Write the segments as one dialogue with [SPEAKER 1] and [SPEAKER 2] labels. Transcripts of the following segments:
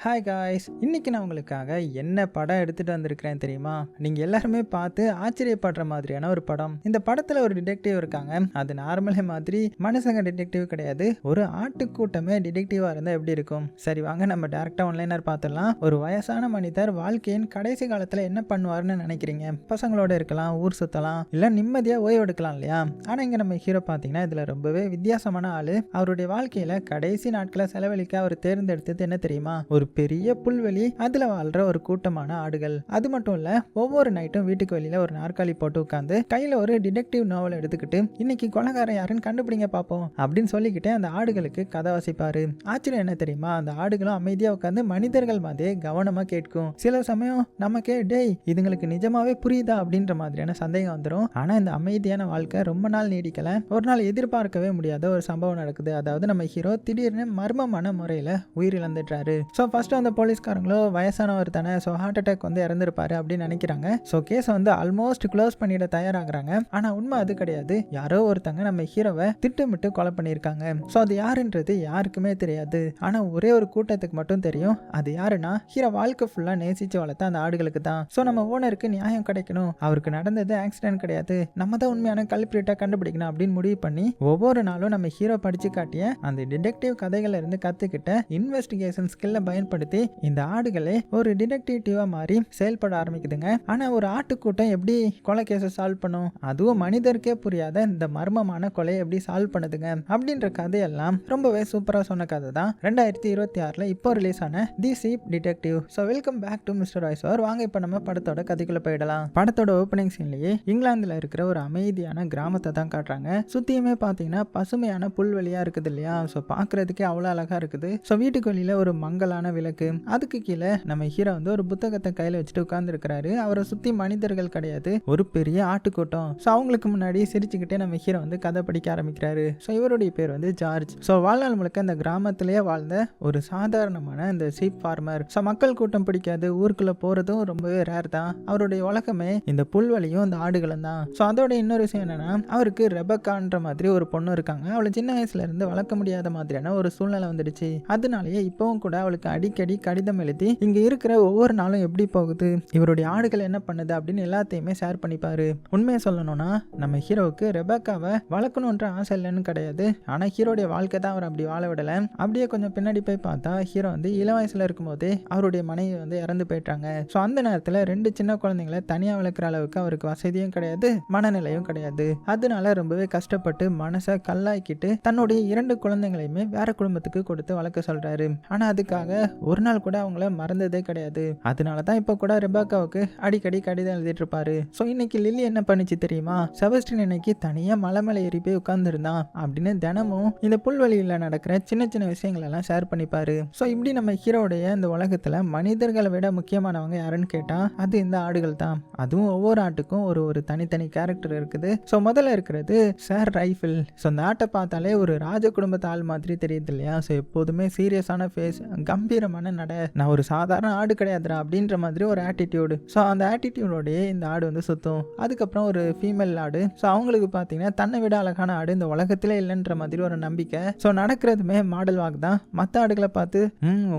[SPEAKER 1] Hi guys, இன்னைக்கு நான் உங்களுக்காக என்ன படம் எடுத்துட்டு வந்திருக்கிறேன் தெரியுமா? நீங்க எல்லாருமே பார்த்து ஆச்சரியப்படுற மாதிரியான ஒரு படம். இந்த படத்துல ஒரு டிடெக்டிவ் இருக்காங்க. அது நார்மலே மாதிரி மனுஷங்க டிடெக்டிவ் கிடையாது, ஒரு ஆட்டுக்கூட்டமே டிடெக்டிவா இருந்தா எப்படி இருக்கும்? சரி வாங்க நம்ம டைரக்டா ஒன்லைனர் பார்த்துடலாம். ஒரு வயசான மனிதர் வாழ்க்கையின் கடைசி காலத்துல என்ன பண்ணுவாருன்னு நினைக்கிறீங்க? பசங்களோட இருக்கலாம், ஊர் சுத்தலாம், இல்ல நிம்மதியா ஓய்வு எடுக்கலாம் இல்லையா? ஆனா இங்க நம்ம ஹீரோ பாத்தீங்கன்னா இதுல ரொம்பவே வித்தியாசமான ஆளு. அவருடைய வாழ்க்கையில கடைசி நாட்களை செலவழிக்க அவர் தேர்ந்தெடுத்தது என்ன தெரியுமா? ஒரு பெரிய புல்வெளி, அதுல வாழ்ற ஒரு கூட்டமான ஆடுகள். அது மட்டும் இல்ல, ஒவ்வொரு நைட்டும் வீட்டுக்கு வெளியில ஒரு நாற்காலி போட்டு உட்காந்து கையில ஒரு டிடெக்டிவ் நாவல் எடுத்துக்கிட்டு இன்னைக்கு கொலைகாரன் யாருன்னு கண்டுபிடிங்க பாப்போம் அப்படின்னு சொல்லிக்கிட்டே அந்த ஆடுகளுக்கு கதை வாசிப்பாரு. ஆச்சரியம் என்ன தெரியுமா? அந்த ஆடுகளும் அமைதியா உட்காந்து மனிதர்கள் மாதிரியே கவனமா கேட்கும். சில சமயம் நமக்கே டேய் இதுங்களுக்கு நிஜமாவே புரியுதா அப்படின்ற மாதிரியான சந்தேகம் வந்துடும். ஆனா இந்த அமைதியான வாழ்க்கை ரொம்ப நாள் நீடிக்கல. ஒரு நாள் எதிர்பார்க்கவே முடியாத ஒரு சம்பவம் நடக்குது. அதாவது நம்ம ஹீரோ திடீர்னு மர்மமான முறையில உயிரிழந்துட்டாரு. ஃபர்ஸ்ட் அந்த போலீஸ்காரங்களோ வயசானவர் தானே, ஸோ ஹார்ட் அட்டாக் வந்து இறந்துருப்பாரு அப்படின்னு நினைக்கிறாங்க. ஸோ கேஸ் வந்து ஆல்மோஸ்ட் க்ளோஸ் பண்ணிட தயாராகிறாங்க. ஆனா உண்மை அது கிடையாது. யாரோ ஒருத்தங்க நம்ம ஹீரோவை திட்டமிட்டு கொலை பண்ணியிருக்காங்க. ஸோ அது யாருன்றது யாருக்குமே தெரியாது. ஆனா ஒரே ஒரு கூட்டத்துக்கு மட்டும் தெரியும். அது யாருன்னா ஹீரோ வாழ்க்கை ஃபுல்லா நேசிச்சு வளர்த்த அந்த ஆடுகளுக்கு தான். ஸோ நம்ம ஓனருக்கு நியாயம் கிடைக்கணும், அவருக்கு நடந்தது ஆக்சிடென்ட் கிடையாது, நம்ம தான் உண்மையான கல்பிரிட்டா கண்டுபிடிக்கணும் அப்படின்னு முடிவு பண்ணி ஒவ்வொரு நாளும் நம்ம ஹீரோ படிச்சு காட்டிய அந்த டிடெக்டிவ் கதைகள்ல இருந்து கத்துக்கிட்ட இன்வெஸ்டிகேஷன் ஸ்கில்ல பயன்படுத்தி இந்த ஆடுகளே ஒரு டிடெக்டிவா மாறி செயல்பட ஆரம்பிக்குதுங்க. ஆனா ஒரு ஆட்டுக்கூட்டம் எப்படி கொலை கேஸை சால்வ் பண்ணும்? அதுவும் மனிதருக்கே புரியாத இந்த மர்மமான கொலையை எப்படி சால்வ் பண்ணுதுங்க அப்படின்ற கதையெல்லாம் ரொம்பவே சூப்பரா சொன்ன கதை தான் 2026 இப்போ ரிலீஸ் ஆன the chief detective. So welcome back to mister voice over. வாங்க இப்போ நம்ம படத்தோட கதைக்குள்ள போயிடலாம். படத்தோட ஓப்பனிங் சீன்லயே இங்கிலாந்துல இருக்கிற ஒரு அமைதியான கிராமத்தை தான் காட்டுறாங்க. சுத்தியுமே பாத்தீங்கன்னா பசுமையான புல்வெளியா இருக்குது இல்லையா? ஸோ பாக்குறதுக்கே அவ்வளவு அழகா இருக்குது. ஸோ வீட்டுக்கு வெளியில ஒரு மங்கலான விளக்கு, அதுக்கு கீழே நம்ம ஹீரோ வந்து ஒரு புத்தகத்தை கையில வச்சுட்டு உட்கார்ந்து இருக்கிறாரு. அவரை சுத்தி மனிதர்கள் கிடையாது, ஒரு பெரிய ஆட்டுக்கூட்டம். ஸோ அவங்களுக்கு முன்னாடி சிரிச்சுக்கிட்டே நம்ம ஹீரோ வந்து கதை படிக்க ஆரம்பிக்கிறாரு. ஸோ இவருடைய பேர் வந்து ஜார்ஜ். ஸோ வாழ்நாள் முழுக்க இந்த கிராமத்திலேயே வாழ்ந்த ஒரு சாதாரணமான இந்த சீப் ஃபார்மர். ஸோ மக்கள் கூட்டம் பிடிக்காது, ஊருக்குள்ள போறதும் ரொம்பவே ரேர் தான். அவருடைய உலகமே இந்த புல்வெளியும் இந்த ஆடுகளும் தான். ஸோ அதோட இன்னொரு விஷயம் என்னன்னா, அவருக்கு ரெபக்கான்ற மாதிரி ஒரு பொண்ணு இருக்காங்க. அவளை சின்ன வயசுல இருந்து வளர்க்க முடியாத மாதிரியான ஒரு சூழ்நிலை வந்துடுச்சு. அதனாலேயே இப்பவும் கூட அவளுக்கு அடிக்கடி கடிதம் எழுதி இங்க இருக்கிற ஒவ்வொரு நாளும் எப்படி போகுது, இவருடைய ஆடுகள் என்ன பண்ணுது அப்படின்னு எல்லாத்தையுமே ஷேர் பண்ணிப்பாரு. உண்மையை சொல்லணும்னா நம்ம ஹீரோவுக்கு ரெபக்காவை வளர்க்கணுன்ற ஆசை இல்லைன்னு கிடையாது. ஆனா ஹீரோடைய வாழ்க்கை தான் அவர் அப்படி வாழ விடல. அப்படியே கொஞ்சம் பின்னாடி போய் பார்த்தா ஹீரோ வந்து இள வயசுல இருக்கும்போதே அவருடைய மனைவி வந்து இறந்து போயிட்டாங்க. ஸோ அந்த நேரத்துல 2 சின்ன குழந்தைங்களை தனியா வளர்க்குற அளவுக்கு அவருக்கு வசதியும் கிடையாது, மனநிலையும் கிடையாது. அதனால ரொம்பவே கஷ்டப்பட்டு மனசை கல்லாக்கிட்டு தன்னுடைய 2 குழந்தைங்களையுமே வேற குடும்பத்துக்கு கொடுத்து வளர்க்க சொல்றாரு. ஆனா அதுக்காக ஒரு நாள் கூட அவங்கள மறந்ததே கிடையாது. அதனால தான் இப்போ கூட ரெபக்காவுக்கு அடிக்கடி கடிதம் எழுதிட்டு இருப்பாரு. ஸோ இன்னைக்கு லில்லி என்ன பண்ணிச்சு தெரியுமா? செபஸ்டின் இன்னைக்கு தனியா மலை மேலே ஏறி போய் உட்கார்ந்துருந்தான் அப்படின்னு தினமும் இந்த புல்வெளியில் நடக்கிற சின்ன சின்ன விஷயங்கள் எல்லாம் ஷேர் பண்ணிப்பாரு. ஸோ இப்படி நம்ம ஹீரோடைய இந்த உலகத்துல மனிதர்களை விட முக்கியமானவங்க யாருன்னு கேட்டா அது இந்த ஆடுகள் தான். அதுவும் ஒவ்வொரு ஆட்டுக்கும் ஒரு ஒரு தனித்தனி கேரக்டர் இருக்குது. ஸோ முதல்ல இருக்கிறது சார் ரைஃபிள். ஸோ அந்த ஆட்டை பார்த்தாலே ஒரு ராஜ குடும்பத்து ஆள் மாதிரி தெரியுது இல்லையா? ஸோ எப்போதுமே சீரியஸான ஃபேஸ், கம்பீரமான நட, நான் ஒரு சாதாரண ஆடு கிடையாதுடா அப்படின்ற மாதிரி ஒரு ஆட்டிடியூடு. ஸோ அந்த ஆட்டிடியூடோடய இந்த ஆடு வந்து சுத்தும். அதுக்கப்புறம் ஒரு ஃபீமேல் ஆடு. ஸோ அவங்களுக்கு பார்த்தீங்கன்னா தன்னை விட அழகான ஆடு இந்த உலகத்திலே இல்லைன்ற மாதிரி ஒரு நம்பிக்கை. ஸோ நடக்கிறதுமே மாடல் வாக் தான். மற்ற ஆடுகளை பார்த்து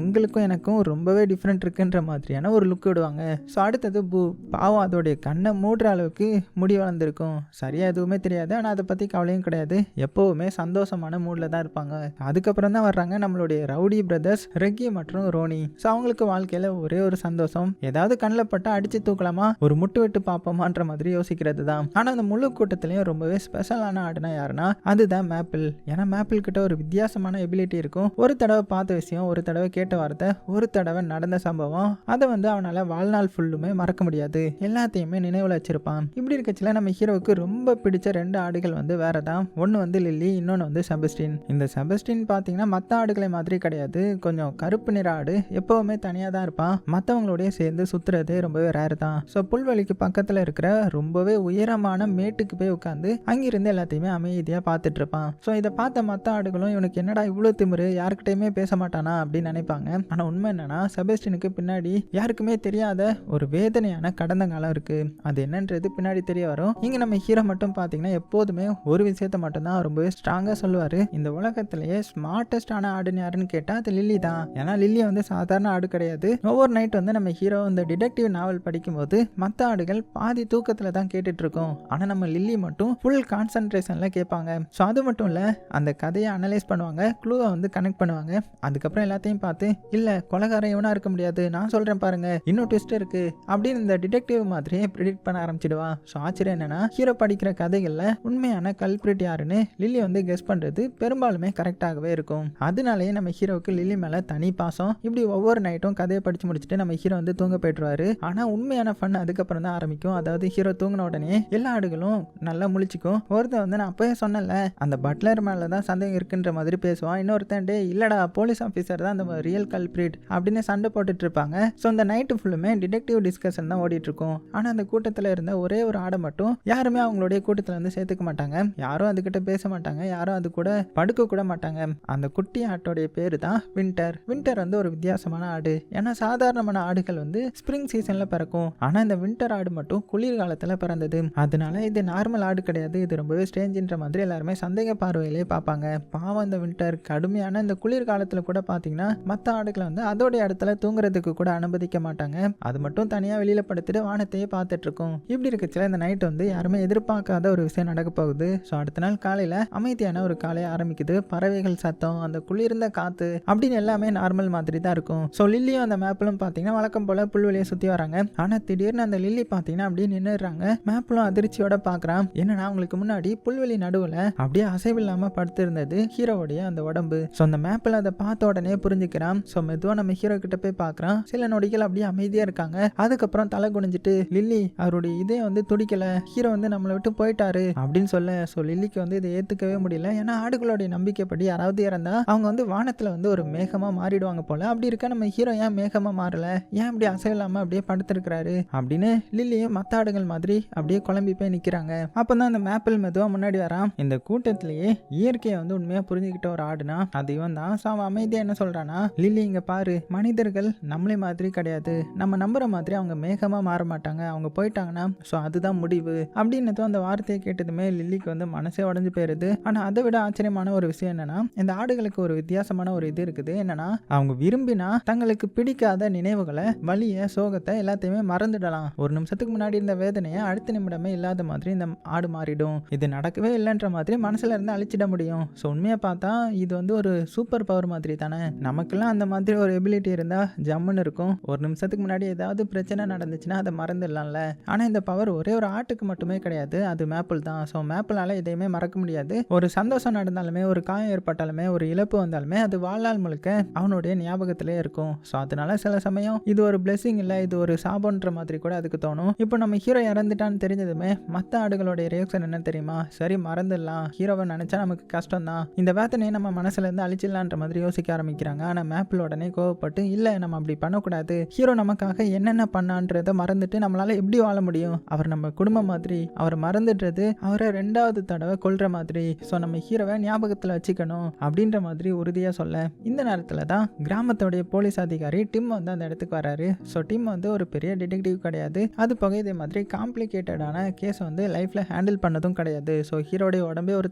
[SPEAKER 1] உங்களுக்கும் எனக்கும் ரொம்பவே டிஃப்ரெண்ட் இருக்குன்ற மாதிரியான ஒரு லுக் விடுவாங்க. ஸோ அடுத்தது பூ. பாவம் அதோடைய கண்ணை மூடுற அளவுக்கு முடி வளர்ந்துருக்கும், சரியா எதுவுமே தெரியாது, ஆனால் அதை பற்றி கவலையும் கிடையாது, எப்போவுமே சந்தோஷமான மூடில் தான் இருப்பாங்க. அதுக்கப்புறம் தான் வர்றாங்க நம்மளுடைய ரவுடி பிரதர்ஸ் ரெக்கி மற்றும் ரோனி. ஸோ அவங்களுக்கு வாழ்க்கையில ஒரே ஒரு சந்தோஷம், ஏதாவது கண்ணில் பட்டா அடிச்சு தூக்கலாமா, ஒரு முட்டு விட்டு பார்ப்போமான்ற மாதிரி யோசிக்கிறது தான். ஆனால் அந்த முழு கூட்டத்திலையும் ரொம்பவே ஸ்பெஷலான ஆடுனா யாருன்னா அதுதான் மேப்பிள். ஏன்னா மேப்பிள் கிட்ட ஒரு வித்தியாசமான எபிலிட்டி இருக்கும். ஒரு தடவை பார்த்த விஷயம், ஒரு தடவை கேட்ட வார்த்தை, ஒரு தடவை நடந்த சம்பவம், அதை வந்து அவனால வாழ்நாள் ஃபுல்லுமே மறக்க முடியாது, எல்லாத்தையுமே நினைவுல வச்சிருப்பான். இப்படி இருக்கச்சுல நம்ம ஹீரோவுக்கு ரொம்ப பிடிச்ச 2 ஆடுகள் வந்து வேற தான். ஒன்று வந்து லில்லி, இன்னொன்று வந்து செபஸ்டின். இந்த செபஸ்டின் பார்த்தீங்கன்னா மற்ற ஆடுகளை மாதிரி கிடையாது, கொஞ்சம் கருப்பு நிற ஆடு, எப்பவுமே தனியாக தான் இருப்பான், மற்றவங்களோடய சேர்ந்து சுத்துறது ரொம்பவே ரேர் தான். ஸோ புல்வெளிக்கு பக்கத்தில் இருக்கிற ரொம்பவே உயரமான மேட்டுக்கு போய் உட்காந்து அங்கிருந்து எல்லாத்தையுமே அமைதியாக பார்த்துட்டு இருப்பான். ஸோ இதை பார்த்த மற்ற ஆடுகளும் இவனுக்கு என்னடா இவ்வளோ திமிரு, யாருக்கிட்டையுமே பேச மாட்டானா அப்படின்னு நினைப்பாங்க. ஆனால் உண்மை என்னன்னா செபஸ்டினுக்கு பின்னாடி யாருக்குமே தெரியாத ஒரு வேதனையான கடந்த காலம் இருக்கு. அது என்னன்றது பின்னாடி தெரிய வரும். இங்க நம்ம ஹீரோ மட்டும் பார்த்தீங்கன்னா எப்போதுமே ஒரு விஷயத்த மட்டும் தான் ரொம்பவே ஸ்ட்ராங்காக சொல்லுவாரு. இந்த உலகத்திலேயே ஸ்மார்ட்டஸ்டான ஆடுன்னு யாருன்னு கேட்டால் அது லில்லி தான். ஏன்னா லில்லி லில்லி வந்து சாதாரண ஆடு கிடையாது. ஒவ்வொரு நைட் வந்து நம்ம ஹீரோ இந்த டிடெக்டிவ் நாவல் படிக்கும்போது மற்ற ஆடுகள் பாதி தூக்கத்துல தான் கேட்டுட்டு இருக்கோம். ஆனா நம்ம லில்லி மட்டும் ஃபுல் கான்சென்ட்ரேஷன்ல கேட்பாங்க. ஸோ அது மட்டும் இல்ல, அந்த கதையை அனலைஸ் பண்ணுவாங்க, க்ளூவை வந்து கனெக்ட் பண்ணுவாங்க. அதுக்கப்புறம் எல்லாத்தையும் பார்த்து இல்ல கொலைகாரன் இவனா இருக்க முடியாது, நான் சொல்றேன் பாருங்க, இன்னும் ட்விஸ்ட் இருக்கு அப்படின்னு இந்த டிடெக்டிவ் மாதிரியே ப்ரிடிக்ட் பண்ண ஆரம்பிச்சிடுவா. ஸோ ஆச்சரியம் என்னன்னா, ஹீரோ படிக்கிற கதைகள்ல உண்மையான கல்பிரிட் யாருன்னு லில்லி வந்து கெஸ் பண்றது பெரும்பாலுமே கரெக்டாகவே இருக்கும். அதனாலேயே நம்ம ஹீரோவுக்கு லில்லி மேல தனி பாசம். இப்படி ஒவ்வொரு நைட்டும் கதையை படிச்சு முடிச்சுட்டு நம்ம ஹீரோ வந்து தூங்க போயிட்டுருவாரு. ஆனா உண்மையான ஃபன் அதுக்கப்புறம் தான் ஆரம்பிக்கும். அதாவது ஹீரோ தூங்கின உடனே எல்லா ஆடுகளும் நல்லா முழிச்சுக்கும். ஒருத்தன் வந்து நான் அப்பவே சொன்னல அந்த பட்லர் மேலதான் சந்தேகம் இருக்குன்ற மாதிரி பேசுவான். இன்னொருத்தன் டே இல்லடா போலீஸ் ஆஃபீஸர் தான் அந்த ரியல் கல்பிரிட் அப்படின்னு சண்டை போட்டுட்டு இருப்பாங்க. ஸோ அந்த நைட்டு ஃபுல்லுமே டிடெக்டிவ் டிஸ்கஷன் தான் ஓடிட்டு இருக்கும். ஆனா அந்த கூட்டத்தில் இருந்த ஒரே ஒரு ஆடை மட்டும் யாருமே அவங்களுடைய கூட்டத்தில் வந்து சேர்த்துக்க மாட்டாங்க. யாரும் அதுகிட்ட பேச மாட்டாங்க, யாரும் அது கூட படுக்க கூட மாட்டாங்க. அந்த குட்டி ஆட்டோடைய பேரு தான் வின்டர். வின்டர் வந்து ஒரு வித்தியாசமான ஆடு. ஏன்னா சாதாரணமான ஆடுகள் வந்து ஸ்ப்ரிங் சீசன்ல பிறக்கும். ஆனா இந்த வின்டர் ஆடு மட்டும் குளிர்காலத்துல பிறந்தது. அதனால இது நார்மல் ஆடு கிடையாது, இது ரொம்பவே ஸ்ட்ரேஞ்சுன்ற மாதிரி எல்லாருமே சந்தேக பார்வையிலே பார்ப்பாங்க. பாவம் இந்த வின்டர் கடுமையான இந்த குளிர்காலத்துல கூட பாத்தீங்கன்னா மற்ற ஆடுகளை வந்து அதோடைய இடத்துல தூங்குறதுக்கு கூட அனுமதிக்க மாட்டாங்க. அது மட்டும் தனியா வெளியில படுத்துட்டு வானத்தையே பார்த்துட்டு இருக்கும். இப்படி இருக்கச்சுல இந்த நைட் வந்து யாருமே எதிர்பார்க்காத ஒரு விஷயம் நடக்க போகுது. ஸோ அடுத்த நாள் காலையில அமைதியான ஒரு காலையை ஆரம்பிக்குது. பறவைகள் சத்தம், அந்த குளிர்ந்த காத்து அப்படின்னு எல்லாமே நார்மல் மாதிரி தான் இருக்கும். ஸோ லில்லியும் அந்த மேப்பிலும் பார்த்தீங்கன்னா வழக்கம் போல புல்வெளியை சுற்றி வராங்க. ஆனால் திடீர்னு அந்த லில்லி பார்த்தீங்கன்னா அப்படியே நின்றுடுறாங்க. மேப்பிலும் அதிர்ச்சியோட பார்க்குறான். என்னன்னா அவங்களுக்கு முன்னாடி புல்வெளி நடுவில் அப்படியே அசைவில்லாமல் படுத்து இருந்தது ஹீரோவுடைய அந்த உடம்பு. ஸோ அந்த மேப்பில் அதை பார்த்த உடனே புரிஞ்சுக்கிறான். ஸோ மெதுவாக நம்ம ஹீரோ கிட்ட போய் பார்க்குறான். சில நொடிகள் அப்படியே அமைதியாக இருக்காங்க. அதுக்கப்புறம் தலை குனிஞ்சிட்டு லில்லி அவருடைய இதே வந்து துடிக்கல, ஹீரோ வந்து நம்மளை விட்டு போயிட்டாரு அப்படின்னு சொல்ல. ஸோ லில்லிக்கு வந்து இதை ஏற்றுக்கவே முடியல. ஏன்னா ஆடுகளுடைய நம்பிக்கைப்படி யாராவது இறந்தா அவங்க வந்து வானத்தில் வந்து ஒரு மேகமாக மாறிடுவாங்க போல. அப்படி இருக்க நம்ம ஹீரோ ஏன் மேகமாக மாறல, ஏன் இப்படி அசையில்லாமல் அப்படியே படுத்திருக்கிறாரு அப்படின்னு லில்லியும் மற்ற ஆடுகள் மாதிரி அப்படியே குழம்பி போய் நிற்கிறாங்க. அப்போ தான் அந்த மேப்பிள் மெதுவாக முன்னாடி வரான். இந்த கூட்டத்திலேயே இயற்கையை வந்து உண்மையாக புரிஞ்சுக்கிட்ட ஒரு ஆடுனா அது இவன் தான். ஸோ அவன் அமைதியாக என்ன சொல்கிறான்னா, லில்லி இங்கே பாரு, மனிதர்கள் நம்மளே மாதிரி கிடையாது, நம்ம நம்புற மாதிரி அவங்க மேகமாக மாற மாட்டாங்க, அவங்க போயிட்டாங்கன்னா ஸோ அதுதான் முடிவு அப்படின்னு அந்த வார்த்தையை கேட்டதுமே லில்லிக்கு வந்து மனசே உடஞ்சு போயிருது. ஆனால் அதை விட ஆச்சரியமான ஒரு விஷயம் என்னன்னா, இந்த ஆடுகளுக்கு ஒரு வித்தியாசமான ஒரு இது இருக்குது. என்னன்னா அவங்க விரும்பினா தங்களுக்கு பிடிக்காத நினைவுகளை, வலிய, சோகத்தை எல்லாத்தையுமே மறந்துடலாம். ஒரு நிமிஷத்துக்கு முன்னாடி இருந்த வேதனையை அடுத்த நிமிடமே இல்லாத மாதிரி இந்த ஆடு மாறிடும். இது நடக்கவே இல்லைன்ற மாதிரி மனசுல இருந்து அழிச்சிட முடியும். ஸோ உண்மையை பார்த்தா இது வந்து ஒரு சூப்பர் பவர் மாதிரி தானே. நமக்கெல்லாம் அந்த மாதிரி ஒரு எபிலிட்டி இருந்தா ஜம்முன்னு இருக்கும். ஒரு நிமிஷத்துக்கு முன்னாடி ஏதாவது பிரச்சனை நடந்துச்சுன்னா அதை மறந்துடலாம்ல. ஆனால் இந்த பவர் ஒரே ஒரு ஆட்டுக்கு மட்டுமே கிடையாது, அது மேப்பிள் தான். ஸோ மேப்பிளால எதையுமே மறக்க முடியாது. ஒரு சந்தோஷம் நடந்தாலுமே, ஒரு காயம் ஏற்பட்டாலுமே, ஒரு இழப்பு வந்தாலுமே அது வாழ்நாள் முழுக்க அவனுடைய ஞாபகத்திலே இருக்கும். ஸோ அதனால சில சமயம் இது ஒரு பிளெஸிங் இல்லை, இது ஒரு சாபன்ற மாதிரி கூட அதுக்கு தோணும். இப்போ நம்ம ஹீரோ இறந்துட்டான்னு தெரிஞ்சதுமே மற்ற ஆடுகளுடைய ரியாக்ஷன் என்ன தெரியுமா, சரி மறந்துடலாம், ஹீரோவை நினைச்சா நமக்கு கஷ்டம் தான், இந்த வேதனையை நம்ம மனசுல இருந்து அழிச்சிடலான்ற மாதிரி யோசிக்க ஆரம்பிக்கிறாங்க. ஆனால் மேப்பிள் உடனே கோவப்பட்டு இல்லை நம்ம அப்படி பண்ணக்கூடாது, ஹீரோ நமக்காக என்னென்ன பண்ணான்றதை மறந்துட்டு நம்மளால எப்படி வாழ முடியும், அவர் நம்ம குடும்பம் மாதிரி, அவரை மறந்துடுறது அவரை 2வது தடவை கொல்ற மாதிரி. ஸோ நம்ம ஹீரோவை ஞாபகத்தில் வச்சுக்கணும் அப்படின்ற மாதிரி உறுதியாக சொல்ல, இந்த நேரத்தில் தான் கிராமத்தோடைய போலீஸ் அதிகாரி டிம் வந்து அந்த இடத்துக்கு வராரு. ஸோ டிம் வந்து ஒரு பெரிய டிடெக்டிவ் கிடையாது, அது போக இதே மாதிரி காம்ப்ளிகேட்டடான கேஸ் வந்து லைஃப்ல ஹேண்டில் பண்ணதும் கிடையாது. ஸோ ஹீரோடைய உடம்பே ஒரு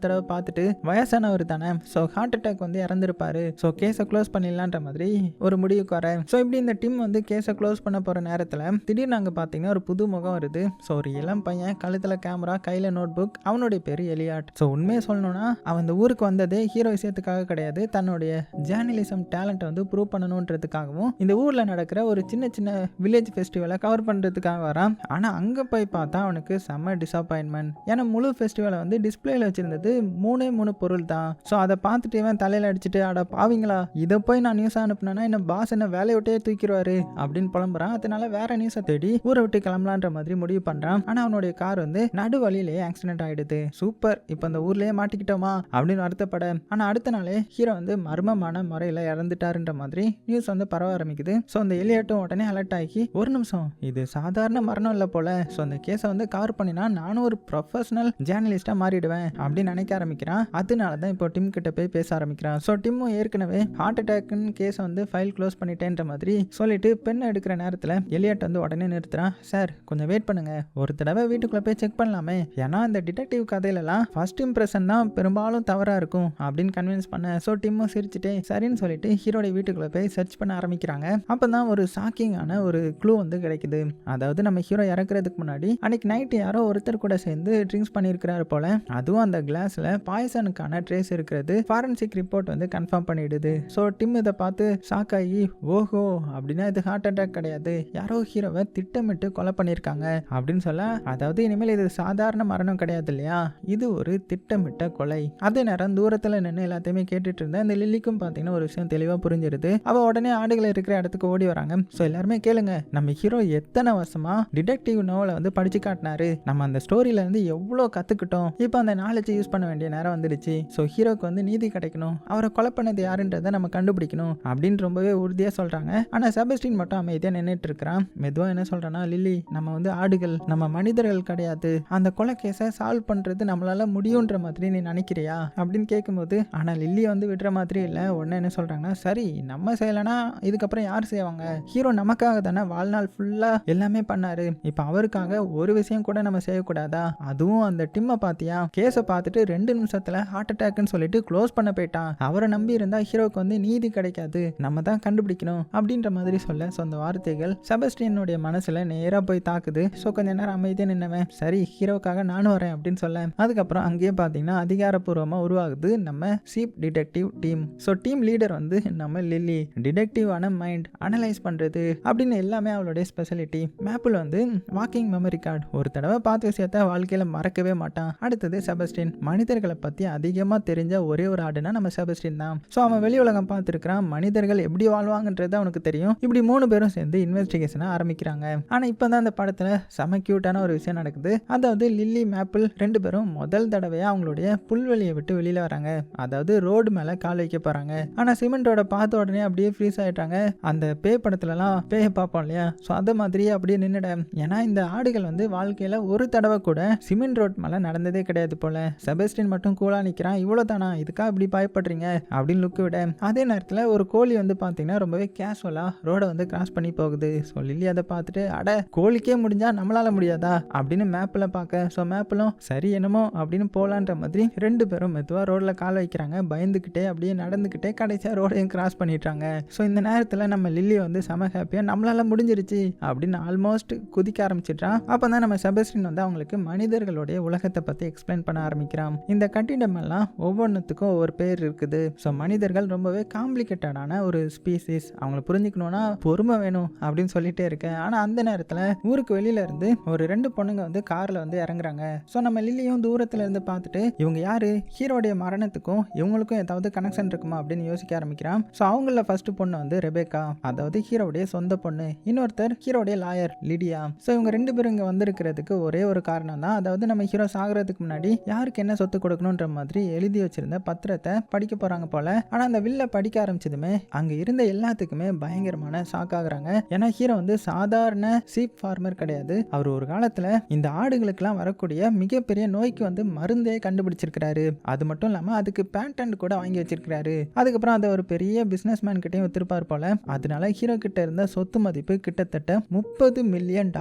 [SPEAKER 1] தடவை பார்த்துட்டு வயசானவர் தானே, ஸோ ஹார்ட் அட்டாக் வந்து இறந்துருப்பாரு, ஸோ கேஸை க்ளோஸ் பண்ணிடலான்ற மாதிரி ஒரு முடிவுக்கு வர. ஸோ இப்படி இந்த டிம் வந்து கேஸை க்ளோஸ் பண்ண போற நேரத்தில் திடீர்னு அங்கே பார்த்தீங்கன்னா ஒரு புது முகம் வருது. ஸோ ஒரு இளம் பையன், கழுத்தில் கேமரா, கையில் நோட் புக், அவனுடைய பேர் எலியாட். ஸோ உண்மையை சொல்லணும்னா அவன் இந்த ஊருக்கு வந்ததே ஹீரோ விஷயத்துக்காக கிடையாது, தன்னுடைய ஜேர்னலிசம் டேலண்ட்டை வந்து ப்ரூவ் பண்ணணுன்றதுக்காகவும் இந்த ஊரில் நடக்கிற ஒரு சின்ன சின்ன வில்லேஜ் ஃபெஸ்டிவலை கவர் பண்ணுறதுக்காக வரான். ஆனால் அங்கே போய் பார்த்தா அவனுக்கு செம்ம டிசப்பாயின்மெண்ட். ஏன்னா முழு ஃபெஸ்டிவலை வந்து டிஸ்பிளேல வச்சிருந்தது 3 பொருள் தான். ஸோ அதை பார்த்துட்டு இவன் தலையில் அடிச்சுட்டு அட பாவீங்களா, இதை போய் நான் நியூஸ் அனுப்புனா என்ன பாஸ் என்ன வேலையை விட்டே தூக்கிடுவாரு அப்படின்னு புலம்புறான். அதனால வேற நியூஸை தேடி ஊரை விட்டு கிளம்பலான்ற மாதிரி முடிவு பண்றான். ஆனா அவனுடைய கார் வந்து நடு வழியிலேயே ஆக்சிடென்ட் ஆயிடுது. சூப்பர், இப்போ அந்த ஊர்லயே மாட்டிக்கிட்டோமா அப்படின்னு வருத்தப்பட, ஆனா அடுத்த நாளே ஹீரோ வந்து மர்மமான முறையில இறந்துட்டாருன்ற மாதிரி நியூஸ் வந்து பரவ ஆரம்பிக்குது. ஸோ அந்த எலியட்டும் உடனே அலர்ட் ஆகி ஒரு நிமிஷம் இது சாதாரண மரணம் இல்லை போல, ஸோ அந்த கேஸை வந்து கவர் பண்ணினா நானும் ஒரு ப்ரொஃபஷனல் ஜேர்னலிஸ்டா மாறிடுவேன் அப்படின்னு நினைக்க ஆரம்பிக்கிறான். அதனால தான் இப்போ டிம் கிட்ட போய் பேச ஆரம்பிக்கிறான். ஸோ டிம்மும் ஏற்கனவே ஹார்ட் அட்டாக்னு கேஸை வந்து ஃபைல் க்ளோஸ் பண்ணிட்டேன்ற மாதிரி சொல்லிட்டு பெண்ணை எடுக்கிற நேரத்தில் எலியட் வந்து உடனே நிறுத்துறான். சார் கொஞ்சம் வெயிட் பண்ணுங்க, ஒரு தடவை வீட்டுக்குள்ள போய் செக் பண்ணலாமே, ஏன்னா இந்த டிடெக்டிவ் கதையிலலாம் ஃபர்ஸ்ட் இம்ப்ரெஷன் தான் பெரும்பாலும் தவறா இருக்கும் அப்படின்னு கன்வின்ஸ் பண்ண. ஸோ டிம்மும் சிரிச்சுட்டே சரின்னு சொல்லிட்டு ஹீரோட வீட்டு வீட்டுக்குள்ள போய் சர்ச் பண்ண ஆரம்பிக்கிறாங்க. அப்பதான் ஒரு ஷாக்கிங்கான ஒரு க்ளூ வந்து கிடைக்குது. அதாவது நம்ம ஹீரோ இறக்குறதுக்கு முன்னாடி அன்னைக்கு நைட் யாரோ ஒருத்தர் கூட சேர்ந்து ட்ரிங்க்ஸ் பண்ணியிருக்கிறாரு போல. அதுவும் அந்த கிளாஸ்ல பாய்சனுக்கான ட்ரேஸ் இருக்கிறது ஃபாரன்சிக் ரிப்போர்ட் வந்து கன்ஃபார்ம் பண்ணிடுது. ஸோ டிம் இதை பார்த்து ஷாக் ஆகி, ஓஹோ அப்படின்னா இது ஹார்ட் அட்டாக் கிடையாது, யாரோ ஹீரோவை திட்டமிட்டு கொலை பண்ணியிருக்காங்க அப்படின்னு சொல்ல, அதாவது இனிமேல் இது சாதாரண மரணம் கிடையாது இல்லையா, இது ஒரு திட்டமிட்ட கொலை. அதே நேரம் தூரத்தில் நின்று எல்லாத்தையுமே கேட்டுட்டு இருந்த இந்த லில்லிக்கும் பார்த்தீங்கன்னா ஒரு விஷயம் தெளிவாக புரிஞ்சிருது. அவ உடனே ஆடுகளை இருக்கிற இடத்துக்கு ஓடி வராங்க. ஸோ எல்லாருமே கேளுங்க, நம்ம ஹீரோ எத்தனை வருஷமா டிடெக்டிவ் நோவலை வந்து படிச்சு காட்டினாரு, நம்ம அந்த ஸ்டோரியில இருந்து எவ்வளோ கத்துக்கிட்டோம், இப்போ அந்த நாலேஜ் யூஸ் பண்ண வேண்டிய நேரம் வந்துடுச்சு. ஸோ ஹீரோக்கு வந்து நீதி கிடைக்கணும், அவரை கொலை பண்ணது யாருன்றதை நம்ம கண்டுபிடிக்கணும் அப்படின்னு ரொம்பவே உறுதியாக சொல்றாங்க. ஆனால் செபஸ்டின் மட்டும் அமைதியாக நின்றுட்டு இருக்கிறான். மெதுவாக என்ன சொல்றான்னா, லில்லி நம்ம வந்து ஆடுகள், நம்ம மனிதர்கள் கிடையாது, அந்த கொலை கேஸை சால்வ் பண்றது நம்மளால முடியுன்ற மாதிரி நீ நினைக்கிறியா அப்படின்னு கேட்கும்போது, ஆனால் லில்லி வந்து விடுற மாதிரி இல்லை. உடனே என்ன சொல்றாங்கன்னா, சரி நம்ம செய்யலைன்னா இதுக்கப்புறம் யார் செய்வாங்க, ஹீரோ நமக்காக தானே வாழ்நாள் ஃபுல்லா எல்லாமே பண்ணாரு, இப்போ அவருக்காக ஒரு விஷயம் கூட நம்ம செய்யக்கூடாதா, அதுவும் அந்த டிம்மை பார்த்தியா, கேஸை பார்த்துட்டு 2 நிமிஷத்துல ஹார்ட் அட்டாக்னு சொல்லிட்டு க்ளோஸ் பண்ண போயிட்டான், அவரை நம்பி இருந்தா ஹீரோக்கு வந்து நீதி கிடைக்காது, நம்ம தான் கண்டுபிடிக்கணும் அப்படின்ற மாதிரி சொல்ல, சொந்த வார்த்தைகள் செபஸ்டியனுடைய மனசுல நேரா போய் தாக்குது. ஸோ கொஞ்ச நேரம் அமைதியாக நின்னவன், சரி ஹீரோக்காக நானும் வரேன் அப்படின்னு சொல்ல, அதுக்கப்புறம் அங்கேயே பார்த்தீங்கன்னா அதிகாரப்பூர்வமாக உருவாகுது நம்ம chief detective team. So team leader வந்து நம்ம லில்லி, டிடெக்டிவான மைண்ட் அனலைஸ் பண்றது அப்படின்னு எல்லாமே அவளுடைய ஸ்பெஷாலிட்டி. மேப்பிள் வந்து வாக்கிங் மெமரி கார்டு, ஒரு தடவை பார்த்த விஷயத்த வாழ்க்கையில மறக்கவே மாட்டான். அடுத்தது செபஸ்டின், மனிதர்களை பத்தி அதிகமா தெரிஞ்ச ஒரே ஒரு ஆடுனா நம்ம செபஸ்டின் தான். ஸோ அவன் வெளி உலகம் பார்த்துருக்கிறான், மனிதர்கள் எப்படி வாழ்வாங்கன்றது அவனுக்கு தெரியும். இப்படி 3 பேரும் சேர்ந்து இன்வெஸ்டிகேஷனை ஆரம்பிக்கிறாங்க. ஆனா இப்பதான் அந்த படத்துல செம கியூட்டான ஒரு விஷயம் நடக்குது. அதாவது லில்லி மேப்பிள் 2 பேரும் முதல் தடவையா அவங்களுடைய புல்வெளியை விட்டு வெளியில வராங்க. அதாவது ரோடு மேல கால் வைக்க போறாங்க. ஆனா சிமெண்ட் ரோட பார்த்த உடனே அப்படியே ஃப்ரீஸ் ஆயிட்டாங்க. அந்த பேய் படத்துலலாம் பேயை பார்ப்போம் இல்லையா, ஸோ அதை மாதிரியே அப்படியே நின்னுட. ஏன்னா இந்த ஆடுகள் வந்து வாழ்க்கையில ஒரு தடவை கூட சிமெண்ட் ரோட் மேல நடந்ததே கிடையாது போல. செபஸ்டின் மட்டும் கூலா நிக்கிறான், இவ்வளவு தானா, இதுக்காக இப்படி பயப்படுறீங்க அப்படின்னு லுக்கு விட, அதே நேரத்தில் ஒரு கோழி வந்து பார்த்தீங்கன்னா ரொம்பவே கேஷுவலா ரோடை வந்து கிராஸ் பண்ணி போகுது. ஸோ லில்லி அதை பார்த்துட்டு, அட கோழிக்கே முடிஞ்சா நம்மளால முடியாதா அப்படின்னு மேப்பில் பார்க்க, ஸோ மேப்பிலும் சரி என்னமோ அப்படின்னு போலான்ற மாதிரி 2 பேரும் மெதுவாக ரோடில் கால் வைக்கிறாங்க. பயந்துக்கிட்டே அப்படியே நடந்துக்கிட்டே கடைசியாக ரோடையும் கிராஸ் பண்ணிட்டாங்க. ஸோ இந்த நேரத்தில் நம்ம லில்லி வந்து செம ஹாப்பியாக நம்மளால முடிஞ்சிருச்சு அப்படின்னு ஆல்மோஸ்ட் குதிக்க ஆரம்பிச்சிட்டான். அப்போ தான் நம்ம செபஸ்டின் வந்து அவங்களுக்கு மனிதர்களுடைய உலகத்தை பற்றி எக்ஸ்பிளைன் பண்ண ஆரம்பிக்கிறான். இந்த கட்டிடம் எல்லாம் ஒவ்வொன்றுத்துக்கும் ஒவ்வொரு பேர் இருக்குது. ஸோ மனிதர்கள் ரொம்பவே காம்ப்ளிகேட்டடான ஒரு ஸ்பீசிஸ், அவங்கள புரிஞ்சுக்கணும்னா பொறுமை வேணும் அப்படின்னு சொல்லிட்டே இருக்கேன். ஆனால் அந்த நேரத்தில் ஊருக்கு வெளியில இருந்து ஒரு 2 பொண்ணுங்க வந்து காரில் வந்து இறங்குறாங்க. ஸோ நம்ம லில்லியும் தூரத்தில் இருந்து பார்த்துட்டு, இவங்க யாரு, ஹீரோடைய மரணத்துக்கும் இவங்களுக்கும் ஏதாவது கனெக்ஷன் இருக்குமா அப்படின்னு யோசிக்க ஆரம்பிக்கிறான். ஸோ அவங்கள ஃபர்ஸ்ட் பொண்ணு வந்து ரெபேக்கா, அதாவது ஹீரோடைய சொந்த பொண்ணு. இன்னொருத்தர் ஹீரோடைய லாயர் லிடியா. ஸோ இவங்க 2 பேரும் இங்கே வந்திருக்கிறதுக்கு ஒரே ஒரு காரணம் தான், அதாவது நம்ம ஹீரோ சாகிறதுக்கு முன்னாடி யாருக்கு என்ன சொத்து கொடுக்கணுன்ற மாதிரி எழுதி வச்சிருந்த பத்திரத்தை படிக்க போறாங்க போல. ஆனா அந்த வில்ல படிக்க ஆரம்பிச்சதுமே அங்க இருந்த எல்லாத்துக்குமே பயங்கரமான ஷாக் ஆகுறாங்க. ஏன்னா ஹீரோ வந்து சாதாரண சீப் ஃபார்மர் கிடையாது, அவர் ஒரு காலத்துல இந்த ஆடுகளுக்கெல்லாம் வரக்கூடிய மிகப்பெரிய நோய்க்கு வந்து மருந்தே கண்டுபிடிச்சிருக்கிறாரு. அது மட்டும் இல்லாம அதுக்கு பேட்டன்ட் கூட வாங்கி வச்சிருக்கிறாரு. அதுக்கப்புறம் அதை ஒரு பெரிய பிசினஸ் மேன் கிட்டையும் வித்திருப்பார் போல. அதனால ஹீரோ கிட்ட இருந்த சொத்து மதிப்பு கிட்டத்தட்ட $30 மில்லியன்,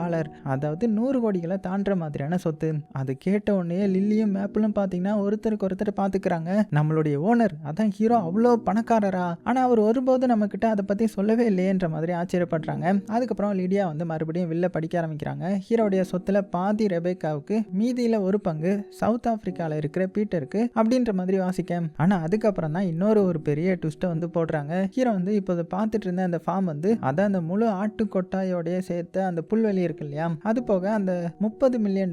[SPEAKER 1] அதாவது 100 கோடிகளை தாண்டுற மாதிரியான சொத்து. அது கேட்ட உடனே லில்லியும் மேப்பிளும் பாத்தீங்கன்னா ஒருத்தருக்கு ஒருத்தர் பாத்துக்கிறாங்க. நம்மளுடைய ஓனர் அதான் ஹீரோ அவ்வளோ பணக்காரரா, ஆனா அவர் ஒருபோது நம்ம கிட்ட அதை பத்தி சொல்லவே இல்லையன்ற மாதிரி ஆச்சரியப்படுறாங்க. அதுக்கப்புறம் லிடியா வந்து மறுபடியும் வில்ல படிக்க ஆரம்பிக்கிறாங்க. ஹீரோடைய சொத்துல பாதி ரெபேக்காவுக்கு, மீதியில ஒரு பங்கு சவுத் ஆப்பிரிக்கால இருக்கிற பீட்டருக்கு அப்படின்ற மாதிரி வாசிக்க. ஆனா அதுக்கப்புறம் தான் இன்னொரு ஒரு பெரிய ட்விஸ்ட்டை வந்து போடுறாங்க. ஹீரோ வந்து இப்போ பார்த்துட்டு இருந்த அந்த ஃபார்ம் வந்து, அதான் அந்த முழு ஆட்டு கொட்டாயோடைய சேர்த்து அந்த புல்வெளி இருக்கு இல்லையா, அது போக அந்த $30 மில்லியன்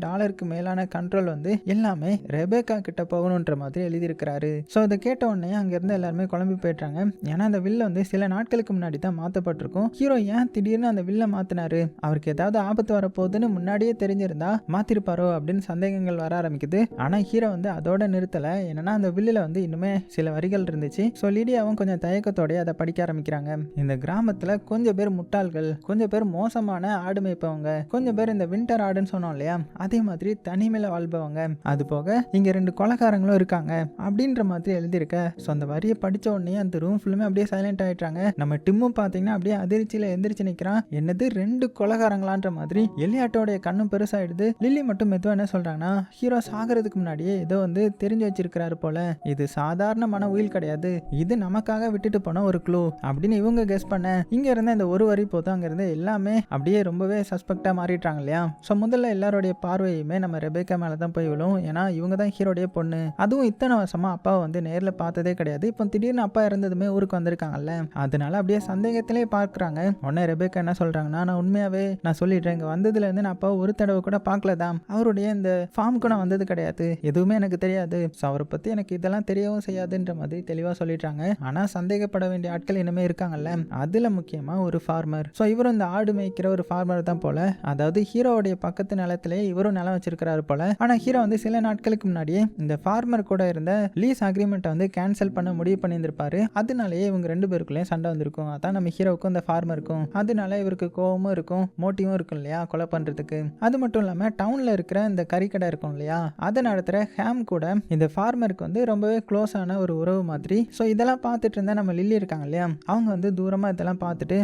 [SPEAKER 1] மேலான கண்ட்ரோல் வந்து எல்லாமே ரெபேக்கா கிட்ட போகணுன்ற மாதிரி எழுதியிருக்கிறாரு. ஸோ இதை கேட்ட உடனே அங்க இருந்து எல்லாருமே குழம்பி போயிட்டாங்க. ஏன்னா அந்த வில்ல வந்து சில நாட்களுக்கு முன்னாடி தான் மாற்றப்பட்டிருக்கும். ஹீரோ ஏன் திடீர்னு அந்த வில்ல மாத்தினாரு, அவருக்கு ஏதாவது ஆபத்து வரப்போகுதுன்னு முன்னாடியே தெரிஞ்சிருந்தா மாத்திருப்பாரோ அப்படின்னு சந்தேகங்கள் வர ஆரம்பிக்குது. ஆனா ஹீரோ வந்து அதோட நிறுத்தல. என்னன்னா அந்த வில்லுல வந்து இன்னுமே சில வரிகள் இருந்துச்சு. ஸோ லிடியாவும் கொஞ்சம் தயக்கத்தோட அதை படிக்க ஆரம்பிக்கிறாங்க. இந்த கிராமத்துல கொஞ்சம் பேர் முட்டாள்கள், கொஞ்சம் பேர் மோசமான ஆடு மேய்ப்பவங்க, கொஞ்சம் பேர் இந்த வின்டர் ஆடுன்னு சொன்னோம் இல்லையா, அதே மாதிரி தனிமையில வாழ்பவங்க, அது போக இங்க 2 கொலைகாரங்களும் இருக்காங்க அப்படின்ற மாதிரி எழுதியிருக்க. ஸோ அந்த வரியை படிச்ச உடனே அந்த ரூம் ஃபுல்லுமே அப்படியே சைலண்ட் ஆயிட்டாங்க. நம்ம டிம்மும் பாத்தீங்கன்னா அப்படியே அதிர்ச்சியில எந்திரிச்சு நிக்கிறான். என்னது 2 கொலைகாரங்களான்ற மாதிரி எலியாட்டோடைய கண்ணும் பெருசாயிடுது. லில்லி மட்டும் மெதுவா என்ன சொல்றாங்கன்னா, ஹீரோ சாகிறதுக்கு முன்னாடியே ஏதோ வந்து தெரிஞ்சு வச்சிருக்கிறாரு போல, இது சாதாரணமான உயில் கிடையாது, இது நமக்காக விட்டுட்டு போன சொன்ன ஒரு க்ளூ அப்படின்னு இவங்க கெஸ் பண்ண இங்க இருந்த இந்த ஒரு வரி போதும் அங்க இருந்து எல்லாமே அப்படியே ரொம்பவே சஸ்பெக்டா மாறிட்டாங்க இல்லையா. ஸோ முதல்ல எல்லாருடைய பார்வையுமே நம்ம ரெபேக்கா மேல தான் போய் விழும். ஏன்னா இவங்க தான் ஹீரோடைய பொண்ணு, அதுவும் இத்தனை வருஷமா அப்பாவை வந்து நேரில் பார்த்ததே கிடையாது. இப்போ திடீர்னு அப்பா இறந்ததுமே ஊருக்கு வந்திருக்காங்கல்ல, அதனால அப்படியே சந்தேகத்திலே பார்க்குறாங்க. உடனே ரெபேக்கா என்ன சொல்றாங்கன்னா, நான் உண்மையாவே நான் சொல்லிடுறேன், இங்கே வந்ததுல இருந்து நான் அப்பாவை ஒரு தடவை கூட பார்க்கலதான், அவருடைய இந்த ஃபார்முக்கு நான் வந்தது கிடையாது, எதுவுமே எனக்கு தெரியாது, ஸோ அவரை பற்றி எனக்கு இதெல்லாம் தெரியவும் செய்யாதுன்ற மாதிரி தெளிவாக சொல்லிடுறாங்க. ஆனால் சந்தேகப்பட வேண்டிய ஆட்கள் இனிமே இருக்காங்கல்ல, அதில் முக்கியமாக ஒரு ஃபார்மர். ஸோ இவரும் இந்த ஆடு மேய்க்கிற ஒரு ஃபார்மர் தான் போல. அதாவது ஹீரோவுடைய பக்கத்து நிலத்திலே இவரும் நிலம் வச்சிருக்கிறாரு போல. ஆனால் ஹீரோ வந்து சில நாட்களுக்கு முன்னாடியே இந்த ஃபார்மர் கூட இருந்த லீஸ் அக்ரிமெண்ட்டை வந்து கேன்சல் பண்ண முடிவு பண்ணியிருந்திருப்பாரு. அதனாலேயே இவங்க ரெண்டு பேருக்குள்ளே சண்டை வந்திருக்கும். அதான் நம்ம ஹீரோவுக்கும் இந்த ஃபார்மருக்கும். அதனால இவருக்கு கோவமும் இருக்கும், மோட்டிவும் இருக்கும் இல்லையா கொலை பண்றதுக்கு. அது மட்டும் இல்லாம டவுன்ல இருக்கிற இந்த கறிக்கடை இருக்கும் இல்லையா, அதை நடத்துற ஹேம் கூட இந்த ஃபார்மருக்கு வந்து ரொம்பவே க்ளோஸ் ஆன ஒரு உறவு மாதிரி. ஸோ இதெல்லாம் பார்த்துட்டு இருந்தா நம்ம லில்லி இருக்காங்க இல்லையா, அவங்க வந்து தூரமா இதெல்லாம் பார்த்துட்டு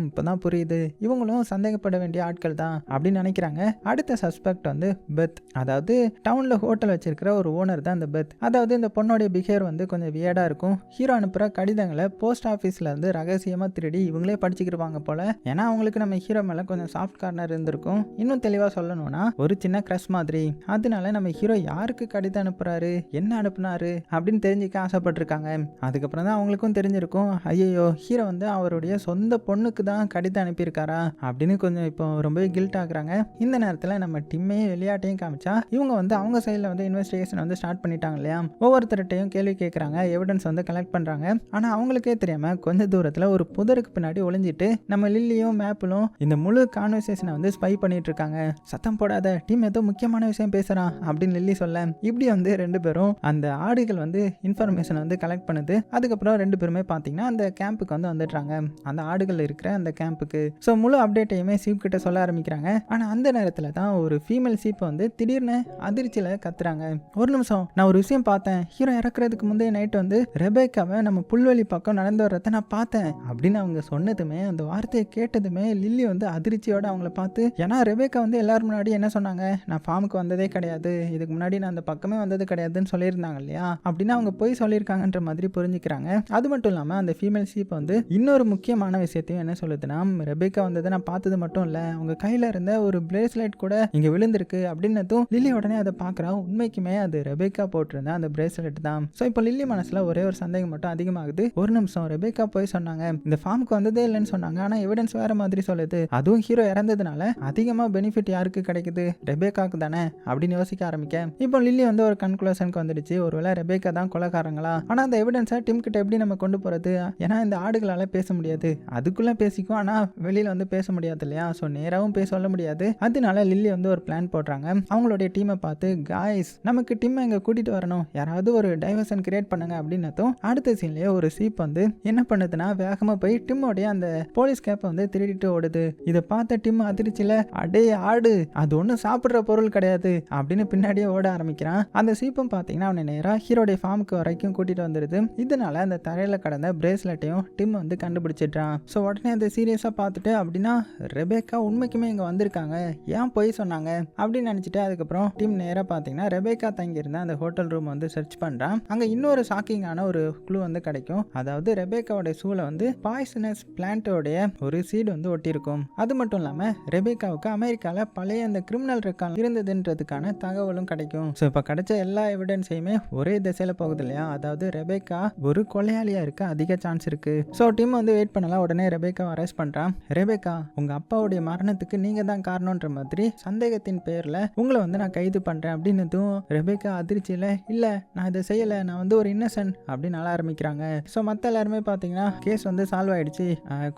[SPEAKER 1] இப்பதான் புரியுது, இவங்களும் சந்தேகப்பட வேண்டிய ஆட்கள் தான் அப்படின்னு நினைக்கிறாங்க. அடுத்த சஸ்பெக்ட் வந்து பெத். அதாவது டவுன்ல ஹோட்டல் வச்சிருக்கிற ஒரு ஓனர் தான் இந்த பெத். அதாவது இந்த பொண்ணோடைய பிஹேவியர் வந்து கொஞ்சம் வியர்டா இருக்கும். ஹீரோ அனுப்புற கடிதங்களை போஸ்ட் ஆஃபீஸ்ல இருந்து ரகசியமா திருடி இவங்களே படிச்சுக்கிருவாங்க போல. ஏன்னா அவங்களுக்கு நம்ம ஹீரோ மேல கொஞ்சம் சாஃப்ட் கார்னர் இருந்திருக்கும். இன்னும் தெளிவா சொல்லணும்னா ஒரு சின்ன கிரஷ் மாதிரி. அதனால நம்ம ஹீரோ யாருக்கு கடிதம் அனுப்புறாரு, என்ன அனுப்புனாரு அப்படின்னு தெரிஞ்சுக்க ஆசைப்பட்டிருக்காங்க. அதுக்கப்புறம் தான் அவங்களுக்கும் தெரிஞ்சிருக்கும், ஐயோ ஹீரோ வந்து அவருடைய சொந்த பொண்ணுக்கு தான் கடிதம் அனுப்பியிருக்காரா அப்படின்னு கொஞ்சம் இப்போ ரொம்பவே கில்ட் ஆகுறாங்க. இந்த நேரத்தில் நம்ம டிம்மையும் விளையாட்டையும் காமிச்சா இவங்க வந்து அவங்க சைடில் வந்து இன்வெஸ்டிகேஷன் வந்து ஸ்டார்ட் பண்ணிட்டாங்க இல்லையா. ஒவ்வொருத்தர்கிட்டையும் கேள்வி கேட்குறாங்க, எவிடன்ஸ் வந்து கலெக்ட் பண்ணுறாங்க. ஆனால் அவங்களுக்கே தெரியாம கொஞ்ச தூரத்தில் ஒரு புதருக்கு பின்னாடி ஒளிஞ்சிட்டு நம்ம லில்லியும் மேப்பிளும் இந்த முழு கான்வர்சேஷனை வந்து ஸ்பை பண்ணிட்டு இருக்காங்க. சத்தம் போடாத, டீம் ஏதோ முக்கியமான விஷயம் பேசுறான் அப்படின்னு லில்லி சொல்ல, இப்படி வந்து ரெண்டு பேரும் அந்த ஆடுகள் வந்து இன்ஃபர்மேஷன் வந்து கலெக்ட் பண்ணுது. அதுக்கப்புறம் ரெண்டு பேருமே பார்த்தீங்கன்னா அந்த கேம்புக்கு வந்து வந்துடுறாங்க, அந்த ஆடுகள் இருக்கிற அந்த கேம்புக்கு. ஸோ முழு அப்டேட்டையுமே சீப் கிட்ட சொல்ல ஆரம்பிக்கிறாங்க. ஆனால் அந்த நேரத்தில் தான் ஒரு ஃபீமேல் சீப் வந்து திடீர்னு அதிர்ச்சியில் கத்துறாங்க. ஒரு நிமிஷம், நான் ஒரு விஷயம் பார்த்தேன், ஹீரோ இறக்குறதுக்கு முந்தைய நைட் வந்து ரெபேக்காவை நம்ம புல்வெளி பக்கம் நடந்து வர்றத நான் பார்த்தேன் அப்படின்னு அவங்க சொன்னதுமே, அந்த வார்த்தையை கேட்டதுமே லில்லி வந்து அதிர்ச்சியோட அவங்கள பார்த்து, ஏன்னா ரெபேக்கா வந்து எல்லாரும் முன்னாடி என்ன சொன்னாங்க, நான் ஃபார்முக்கு வந்ததே கிடையாது, இதுக்கு முன்னாடி நான் அந்த பக்கமே வந்தது கிடையாதுன்னு சொல்லியிருந்தாங்க இல்லையா, அப்படின்னு அவங்க போய் சொல்லியிருக்காங்கன்ற மாதிரி புரிஞ்சுக்கிறாங்க. அது மட்டும் இல்லாமல் அந்த ஃபீமேல் சீப் வந்து இன்னொரு முக்கியமான விஷயத்தையும் என்ன சொல்லுதுன்னா, ரெபேக்கா வந்ததை நான் பார்த்தது மட்டும் இல்லை, அவங்க கையில் இருந்த ஒரு பிரேஸ்லெட் கூட இங்கே விழுந்திருக்கு அப்படின்னதும் லில்லி உடனே அதை பார்க்குறா. உண்மைக்குமே அது ரெபேக்கா போட்டிருந்தா அந்த பிரேஸ்லெட் தான். ஸோ இப்போ லில்லி மனசில் ஒரே ஒரு சந்தேகம் மட்டும் அதிகமாகுது. ஒரு நிமிஷம், ரெபேக்கா போய் சொன்னாங்க இந்த ஃபார்முக்கு வந்ததே இல்லைன்னு சொன்னாங்க, ஆனால் எவிடன்ஸ் வேற மாதிரி சொல்லுது, அதுவும் ஹீரோ இறந்ததுனால அதிகமாக பெனிஃபிட் யாருக்கு கிடைக்குது, ரெபேக்காக்கு தானே அப்படின்னு யோசிக்க ஆரம்பிக்க, இப்போ லில்லி வந்து ஒரு கன்க்ளூஷனுக்கு வந்துடுச்சு, ஒருவேளை ரெபேக்கா தான் கொலைகாரங்களா. ஆனால் அந்த எவிடன்ஸை டிம் கிட்ட எப்படி நம்ம கொண்டு போகிறது, ஏன்னா இந்த ஆடுகளால் பேச முடியாது, அதுக்குள்ளே பேசிக்கும் ஆனால் வெளியில் வந்து பேச முடியாது இல்லையா, ஸோ நேராகவும் பேச சொல்ல முடியாது. அதனால லில்லி வந்து ஒரு பிளான் போடுறாங்க. அவங்களுடைய டீமை பார்த்து, காய்ஸ் நமக்கு டீமை இங்கே கூட்டிட்டு வரணும், யாராவது ஒரு டைவர்ஷன் கிரியேட் பண்ணுங்க அப்படின்னதும் அடுத்த சீன்லேயே ஒரு சீப் வந்து என்ன பண்ணுதுன்னா வேகமாக போய் டிம்மோடைய அந்த போலீஸ் கேப்பை வந்து திருடிட்டு ஓடுது. இதை பார்த்த டிம் அதிர்ச்சியில், அடே ஆடு, அது ஒன்றும் சாப்பிட்ற பொருள் கிடையாது அப்படின்னு பின்னாடியே ஓட ஆரம்பிக்கிறான். அந்த சீப்பும் பார்த்தீங்கன்னா அவனை நேராக ஹீரோடைய ஃபார்முக்கு வரைக்கும் கூட்டிட்டு வந்துடுது. இதனால அந்த தரையில் கடந்த பிரேஸ்லெட்டையும் டிம் வந்து கண்டுபிடிச்சிடுறான். ஸோ உடனே அந்த சீரியஸாக பார்த்துட்டு, அப்படின்னா ரெபேக்கா உண்மைக்குமே இங்கே வந்திருக்காங்க, ஏன் போய் சொன்னாங்க அப்படின்னு நினச்சிட்டு அதுக்கப்புறம் டீம் நேராக பார்த்தீங்கன்னா ரெபேக்கா தங்கியிருந்த அந்த ஹோட்டல் ரூம் வந்து சர்ச் பண்ணுறான். அங்கே இன்னொரு ஷாக்கிங்கான ஒரு க்ளூ வந்து கிடைக்கும். அதாவது ரெபேக்காவோட ஷூல வந்து பாய்சனஸ் பிளான்ட்டோடைய ஒரு சீடு வந்து ஒட்டியிருக்கும். அது மட்டும் இல்லாமல் ரெபேக்காவுக்கு அமெரிக்காவில் பழைய அந்த கிரிமினல் ரெக்கார்ட் இருந்ததுன்றதுக்கான தகவலும் கிடைக்கும். ஸோ இப்போ கிடைச்ச எல்லா எவிடன்ஸையுமே ஒரே திசையில் போகுது இல்லையா, அதாவது ரெபேக்கா ஒரு கொலையாளியாக இருக்க அதிக சான்ஸ் இருக்கு. ஸோ டீம் வந்து வெயிட் பண்ணலாம். உடனே ரெபேக்காவை அரெஸ்ட் பண்ணுறான். ரெபேக்கா, உங்கள் அப்பாவுடைய மரணத்துக்கு நீங்கள் தான் காரணம்ன்ற மாதிரி சந்தேகத்தின் பேரில் உங்களை வந்து நான் கைது பண்ணுறேன் அப்படின்னதும் ரெபேக்கா அதிர்ச்சியில், இல்லை நான் இதை செய்யலை, நான் வந்து ஒரு இன்னசென்ட் அப்படின்னு நல்லா ஆரம்பிக்கிறாங்க. ஸோ மற்ற எல்லாருமே பார்த்தீங்கன்னா கேஸ் வந்து சால்வ் ஆயிடுச்சு,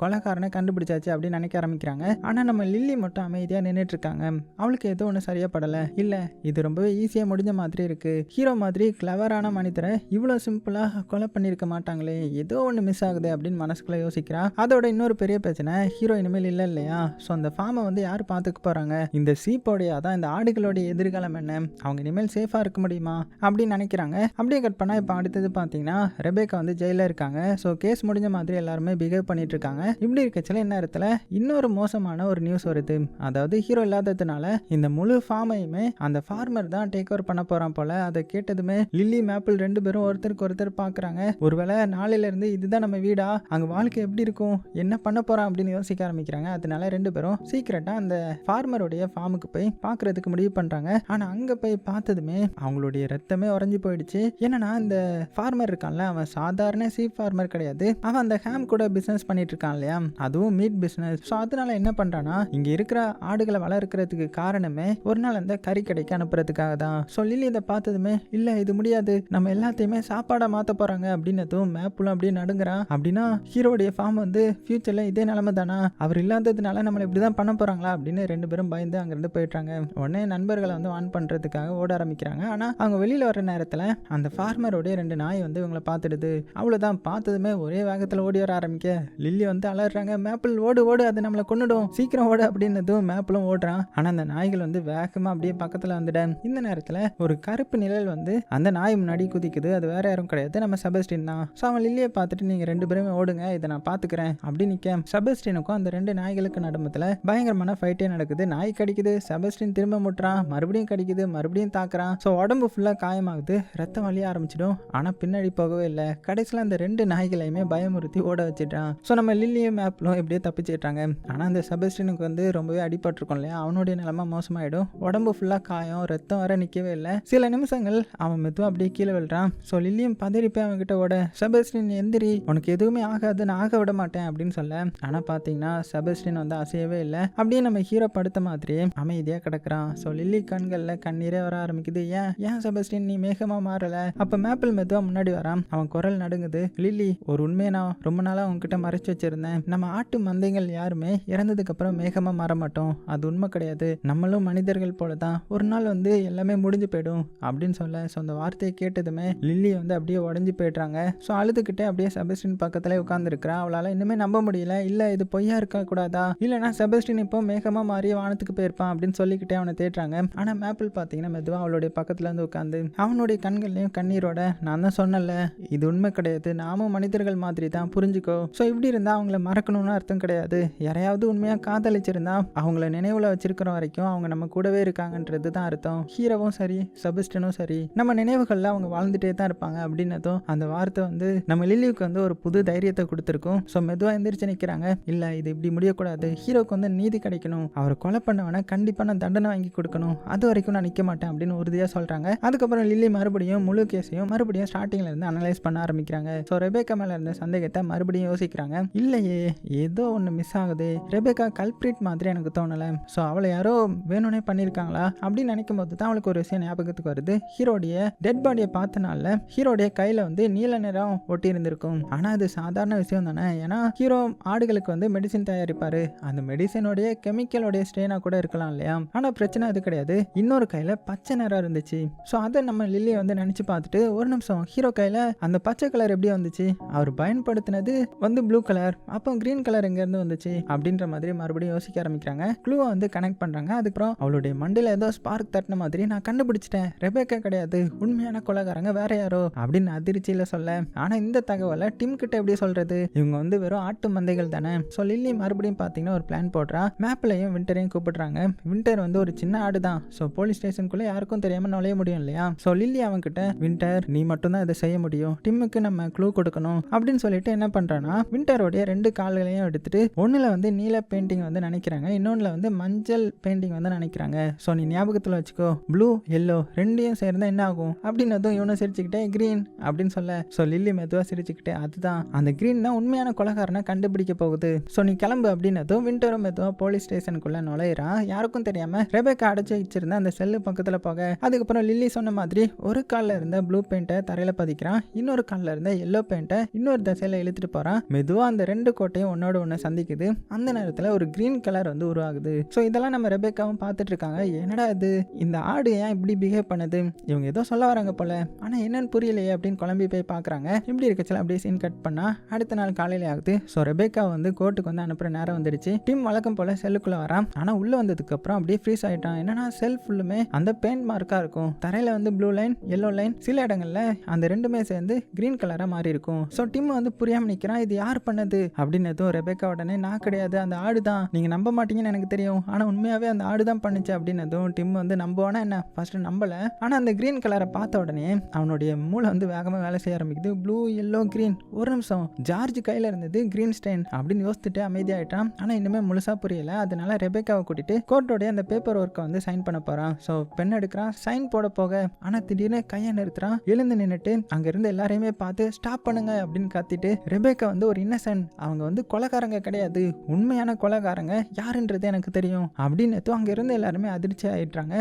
[SPEAKER 1] கொலைக்காரனை கண்டுபிடிச்சாச்சு அப்படின்னு நினைக்க ஆரம்பிக்கிறாங்க. ஆனால் நம்ம லில்லி மட்டும் அமைதியாக நின்றுட்டு இருக்காங்க. அவளுக்கு ஏதோ ஒன்று சரியா படலை. இல்லை இது ரொம்பவே ஈஸியாக முடிஞ்ச மாதிரி இருக்கு, ஹீரோ மாதிரி கிளவரான மனிதரை இவ்வளோ சிம்பிளாக கொலை பண்ணியிருக்க மாட்டாங்களே, ஏதோ ஒன்று மிஸ் ஆகுது அப்படின்னு மனசுக்குள்ள யோசிக்கிறா. அதோட இன்னொரு பெரிய பிரச்சனை, ஹீரோ இனிமேல் இல்லை இல்லையா, ஸோ அந்த ஃபார்மை வந்து யார் பார்த்துக்க போகிறாங்க, இந்த சீப்போடைய அதான் இந்த ஆடுகளோடைய எதிர்காலம் என்ன, அவங்க இனிமேல் சேஃபாக இருக்க முடியுமா அப்படின்னு நினைக்கிறாங்க. அப்படியே கட் பண்ணால் இப்போ அடுத்தது பார்த்தீங்கன்னா ரெபேக்கா வந்து ஜெயிலில் இருக்காங்க. ஸோ கேஸ் முடிஞ்ச மாதிரி எல்லாருமே பிஹேவ் பண்ணிட்டு இருக்காங்க. இப்படி இருக்கச்சில இந்நேரத்தில் இன்னொரு மோசமான ஒரு நியூஸ் வருது. அதாவது ஹீரோ இல்லாததுனால இந்த முழு ஃபார்மையுமே அந்த ஃபார்மர் தான் டேக் ஓவர் பண்ண போகிறான் போல. அதை கேட்டதுமே லில்லி மேப்பிள் ரெண்டு பேரும் ஒருத்தருக்கு ஒருத்தர் பார்க்குறாங்க. ஒருவேளை நாளையிலேருந்து இதுதான் நம்ம வீடா, அங்க வாழ்க்கை எப்படி இருக்கும், என்ன பண்ண போறான் அப்படின்னு யோசிக்க ஆரம்பிக்கிறாங்க. அதனால 2 பேரும் சீக்கிரட்டா அந்த ஃபார்மருடைய ஃபார்முக்கு போய் பாக்குறதுக்கு முடிவு பண்றாங்க. ஆனா அங்க போய் பார்த்ததுமே அவங்களுடைய ரத்தமே உறைஞ்சு போயிடுச்சு. என்னன்னா இந்த ஃபார்மர் இருக்கான்ல, அவன் சாதாரண சீப் ஃபார்மர் கிடையாது. அவன் அந்த ஹாம் கூட பிசினஸ் பண்ணிட்டு இருக்கான் இல்லையா, அதுவும் மீட் பிசினஸ். ஸோ அதனால என்ன பண்றானா, இங்க இருக்கிற ஆடுகளை வளர்க்கறதுக்கு காரணமே ஒரு நாள் அந்த கறி கடைக்கு அனுப்புறதுக்காக தான். ஸோ லில்லி இதை பார்த்ததுமே இல்ல இது முடியாது, நம்ம எல்லாத்தையுமே சாப்பாடா மாத்த போறாங்க அப்படின்னதும் மேப்புலும் அப்படியே நடுங்குறான். அப்படின்னா ஹீரோடைய ஃபார்ம் வந்து ஃபியூச்சர்ல இதே நிலைமை தானா, அவர் இல்லாததுனால நம்மளை இப்படிதான் பண்ண போறாங்களா அப்படின்னு 2 பேரும் பயந்து அங்கிருந்து போயிட்டாங்க. உடனே நண்பர்களை வந்து வான் பண்றதுக்காக ஓட ஆரம்பிக்கிறாங்க. ஆனா அவங்க வெளியில வர நேரத்துல அந்த ஃபார்மருடைய 2 நாய் வந்து இவங்களை பார்த்துடுது. அவ்வளவுதான், பார்த்ததுமே ஒரே வேகத்துல ஓடி வர ஆரம்பிக்க லில்லி வந்து அலறாங்க, மேப்பிள் ஓடு ஓடு, அது நம்மளை கொன்னுடும், சீக்கிரம் ஓடு அப்படின்னதும் மேப்பிளும் ஓடுறான். ஆனா அந்த நாய்கள் வந்து வேகமா அப்படியே பக்கத்துல வந்துட்டேன். இந்த நேரத்துல ஒரு கருப்பு நிழல் வந்து அந்த நாய் முன்னாடி குதிக்குது. அது வேற யாரும் கிடையாது, நம்ம செபஸ்டின் தான். ஸோ அவன் லில்லியை பார்த்துட்டு நீங்க 2 பேருமே ஓடுங்க, இதை நான் பாத்துக்கிறேன் அப்படி நிக்க செபஸ்டினுக்கும் அந்த 2 நாய்களுக்கு நடுமத்துல பயங்கரமான ஃபைட்டே நடக்குது. நாய் கடிக்குது, செபஸ்டின் திரும்ப முட்டுறான், மறுபடியும் கடிக்குது, மறுபடியும் தாக்குறான். ஸோ உடம்பு ஃபுல்லா காயமாகுது, ரத்தம் வலிய ஆரம்பிச்சிடும். ஆனா பின்னாடி போகவே இல்லை. கடைசியில் அந்த 2 நாய்களையுமே பயமுறுத்தி ஓட வச்சிட்டான். ஸோ நம்ம லில்லியும் மேப்லும் எப்படியே தப்பிச்சிட்டாங்க. ஆனா அந்த செபஸ்டினுக்கு வந்து ரொம்பவே அடிபட்டிருக்கும் இல்லையா, அவனுடைய நிலைமை மோசமாயிடும். உடம்பு ஃபுல்லா காயம், ரத்தம் வர நிக்கவே இல்லை. சில நிமிஷங்கள் அவன் மெதுவா அப்படியே கீழே விழுறான். ஸோ லில்லியும் பதறி போய் அவன் கிட்ட ஓட, செபஸ்டின் எந்திரி, உனக்கு எதுவுமே ஆகாது, நான் ஆக விட மாட்டேன் அப்படின்னு சொல்ல. ஆனா பாத்தீங்கன்னா செபஸ்டின் வந்து அசையவே இல்லை. அப்படியே நம்ம ஹீரோ படுத்த மாதிரியே அமைதியா கிடக்குறான். ஸோ லில்லி கண்கள்ல கண்ணீரே வர ஆரம்பிக்குது. ஏன் செபஸ்டின் நீ மேகமா மாறல? அப்ப மேப்பிள் மெதுவா முன்னாடி வரான். அவன் குரல் நடுங்குது. லில்லி, ஒரு உண்மையை நான் ரொம்ப நாளா உங்ககிட்ட மறைச்சு வச்சிருந்தேன். நம்ம ஆட்டு மந்தைகள் யாருமே இறந்ததுக்கு அப்புறம் மேகமா மாற மாட்டோம், அது உண்மை கிடையாது. நம்மளும் மனிதர்கள் போலதான், ஒரு நாள் வந்து எல்லாமே முடிஞ்சு போயிடும் அப்படின்னு சொல்ல. ஸோ அந்த வார்த்தையை கேட்டதுமே லில்லி வந்து அப்படியே உடஞ்சி போயிடுறாங்க. ஸோ அழுதுகிட்டே அப்படியே செபஸ்டின் பக்கத்துல உட்கார்ந்து இருக்கிறா. அவளால இன்னுமே நம்ப முடியல. இல்ல இது பொய்யா இருக்க கூடாதா, இல்லைன்னா செபஸ்டின் இப்போ மேகமா மாறி வானத்துக்கு போயிருப்பான் அப்படின்னு சொல்லிக்கிட்டே அவனை தேடுறாங்க. ஆனா மேப்பிள் பாத்தீங்கன்னா மெதுவா அவளுடைய பக்கத்துல இருந்து உட்காந்து அவனுடைய கண்கள்லயும் கண்ணீரோட, நான் தான் சொன்னல இது உண்மை கிடையாது, நாமும் மனிதர்கள் மாதிரி தான், புரிஞ்சுக்கோ. ஸோ இப்படி இருந்தா அவங்கள மறக்கணும்னு அர்த்தம் கிடையாது. யாரையாவது உண்மையா காதலிச்சிருந்தா அவங்கள நினைவுல வச்சிருக்கிற வரைக்கும் அவங்க நம்ம கூடவே இருக்காங்கன்றது தான் அர்த்தம். ஹீரோவும் சரி செபஸ்டினும் சரி நம்ம நினைவுகள்ல அவங்க வாழ்ந்துட்டே தான் இருப்பாங்க அப்படின்னதும் அந்த வார்த்தை வந்து நம்ம லில்லிக்கு வந்து ஒரு புது தைரியத்தை கொடுத்துருக்கும். ஸோ மெதுவா எந்திரிச்சு நிக்கிறாங்க. இல்ல இது இப்படி முடியக்கூடாது, ஹீரோக்கு வந்து நீதி கிடைக்கணும், அவரை கொலை பண்ணவன கண்டிப்பா நான் தண்டனை வாங்கி கொடுக்கணும், அது வரைக்கும் நான் நிக்க மாட்டேன் அப்படின்னு உறுதியா சொல்றாங்க. அதுக்கப்புறம் லில்லி மறுபடியும் முழு கேஸையும் மறுபடியும் ஸ்டார்டிங்ல இருந்து அனலைஸ் பண்ண ஆரம்பிக்கிறாங்க. ஸோ ரெபேக்கா மேல இருந்த சந்தேகத்தை மறுபடியும் யோசிக்கிறாங்க. இல்லையே ஏதோ ஒன்று மிஸ் ஆகுது, ரெபேக்கா கல்பிரிட் மாதிரி எனக்கு தோணல. ஸோ அவளை யாரோ வேணும்னே பண்ணியிருக்காங்களா அப்படின்னு நினைக்கும் போது தான் அவளுக்கு ஒரு விஷயம் ஞாபகத்துக்கு வருது. ஹீரோடைய டெட் பாடியை பார்த்தனால ஹீரோடைய கையில வந்து நீல நிறம் ஒட்டி இருந்திருக்கும். ஆனா அது சாதாரண விஷயம் தானே, ஏன்னா ஹீரோ ஆடுகளுக்கு வந்து மெடிசின் தயாரிப்பாரு, அந்த மெடிசினோடைய கெமிக்கலோடைய ஸ்ட்ரெயினா கூட இருக்கலாம் இல்லையா. ஆனா பிரச்சனை அது கிடையாது, இன்னொரு கையில பச்சை நிறம் இருந்துச்சு. ஸோ அதை நம்ம லில்லியை வந்து நினைச்சு பார்த்துட்டு ஒரு நிமிஷம் ஹீரோ கையில அந்த பச்சை கலர் எப்படி வந்துச்சு, அவர் பயன்படுத்தினது வந்து ப்ளூ கலர், அப்போ கிரீன் கலர் எங்க இருந்து வந்துச்சு அப்படின்ற மாதிரி மறுபடியும் யோசிக்க ஆரம்பிக்கிறாங்க. க்ளூவை வந்து கனெக்ட் பண்றாங்க. அதுக்கப்புறம் அவளுடைய மண்டையில ஏதோ ஸ்பார்க் தட்டின மாதிரி நான் கண்டுபிடிச்சிட்டேன், ரெபேக்கா கிடையாது, உண்மையான கொலைகாரங்க வேற யாரோ அப்படின்னு அதிர்ச்சியில சொல்ல. ஆனா இந்த தகவலை டிம் கிட்ட எப்படி சொல்றது, இவங்க வந்து வெறும் ஆட்டு மந்தைகள் தானே. ஸோ லில்லி மறுபடியும் பார்த்தீங்கன்னா ஒரு பிளான் போடுறா. மேப்லையும் வின்டரையும் கூப்பிடுறாங்க. வின்டர் வந்து ஒரு சின்ன ஆடு தான், ஸோ போலீஸ் ஸ்டேஷனுக்குள்ள யாருக்கும் தெரியாம நுழைய முடியும் இல்லையா. ஸோ லில்லி அவங்க கிட்ட, வின்டர் நீ மட்டும் தான் இதை செய்ய முடியும், டிம்முக்கு நம்ம க்ளூ கொடுக்கணும் அப்படின்னு சொல்லிட்டு என்ன பண்றான்னா, வின்டரோடைய 2 கால்களையும் எடுத்துட்டு ஒண்ணுல வந்து நீல பெயிண்டிங் வந்து நினைக்கிறாங்க, இன்னொன்னுல வந்து மஞ்சள் பெயிண்டிங் வந்து நினைக்கிறாங்க. ஸோ நீ ஞாபகத்தில் வச்சுக்கோ, ப்ளூ எல்லோ ரெண்டையும் சேர்ந்தா என்ன ஆகும் அப்படின்னதும் இவனை சிரிச்சுக்கிட்டே கிரீன் அப்படின்னு சொல்ல. ஸோ லில்லி மெதுவா சிரிச்சுக்கிட்டே, அதுதான் அந்த கிரீன் தான் உண்மையான கொலைகாரனை கண்டுபிடிக்க போகுது, ஸோ நீ கிளம்பு அப்படின்னதும் வின்டரும் மெதுவா போலீஸ் ஸ்டேஷனுக்குள்ள நுழையிறான். யாருக்கும் தெரியாம ரெபேக்கா அடைச்சு வச்சிருந்த அந்த செல்லு பக்கத்துல போக. அதுக்கப்புறம் லில்லி சொன்ன மாதிரி ஒரு கால்ல இருந்த ப்ளூ பெயிண்டை தரையில பதிக்கிறான், இன்னொரு கால்ல இருந்த எல்லோ பெயிண்டை இன்னொரு திசையில இழுத்துட்டு போறான். மெதுவா அந்த 2 கோட்டையும் ஒன்னோட ஒண்ணு சந்திக்குது. அந்த நேரத்துல ஒரு கிரீன் கலர் வந்து உருவாகுது. ஸோ இதெல்லாம் நம்ம ரெபேக்காவும் பார்த்துட்டு இருக்காங்க. என்னடா இது, இந்த ஆடு ஏன் இப்படி பிஹேவ் பண்ணுது, இவங்க ஏதோ சொல்ல வராங்க போல, ஆனா என்னன்னு புரியலையே அப்படின்னு குழம்பி போய் பாக்குறாங்க. இப்படி இருக்கச்சுல அப்படியே சீன் கட் பண்ணா அடுத்த நாள் காலையில ஆகுது. ஸோ ரெபேக்கா வந்து கோர்ட்டுக்கு வந்து அனுப்புற நேரம் வந்துடுச்சு. டிம் வழக்கம் போல செல்லுக்குள்ள வரான். ஆனா உள்ள வந்ததுக்கு அப்புறம் அப்படியே ஃப்ரீஸ் ஆயிட்டான். என்னன்னா செல் ஃபுல்லுமே அந்த பெயிண்ட் மார்க்கா இருக்கும். தரையில வந்து ப்ளூ லைன் எல்லோ லைன், சில இடங்கள்ல அந்த ரெண்டுமே சேர்ந்து கிரீன் கலரா மாறி இருக்கும். ஸோ டிம் வந்து புரியாம நிக்கிறான், இது யார் பண்ணது அப்படின்னதும் ரெபேக்கா உடனே, நான் கிடையாது, அந்த ஆடு தான், நீங்க நம்ப மாட்டீங்கன்னு எனக்கு தெரியும், ஆனா உண்மையாவே அந்த ஆடு தான் பண்ணுச்சு அப்படின்னதும் டிம் வந்து நம்புவானா என்ன, ஃபர்ஸ்ட் நம்பல. ஆனா அந்த கிரீன் கலரை பார்த்த உடனே அவனுடைய மூளை வந்து வேகமா வேலை செய்ய ஆரம்பிக்குது. ப்ளூ எல்லோ கிரீன் கிரீன், ஒரு நிமிஷம், ஜார்ஜ் கையில இருந்தது கிரீன் ஸ்டெயின் அப்படின்னு யோசிச்சுட்டு அமைதியாயிட்டான். ஆனா இன்னுமே முழுசா புரியல. அதனால ரெபேக்காவை கூட்டிட்டு கோர்ட்டோடைய அந்த பேப்பர் ஒர்க்கை வந்து சைன் பண்ண போறான். ஸோ பென் எடுக்கிறான், சைன் போட போக ஆனா திடீர்னு கையை நிறுத்துறான். எழுந்து நின்னுட்டு அங்க இருந்து எல்லாரையுமே பார்த்து ஸ்டாப் பண்ணுங்க அப்படின்னு கத்திட்டு, ரெபேக்கா வந்து ஒரு இன்னசென்ட், அவங்க வந்து கொலைகாரங்க கிடையாது, உண்மையான கொலைகாரங்க யாருன்றது எனக்கு தெரியும் அப்படின்னு அங்க இருந்து எல்லாருமே அதிர்ச்சி ஆயிடுறாங்க.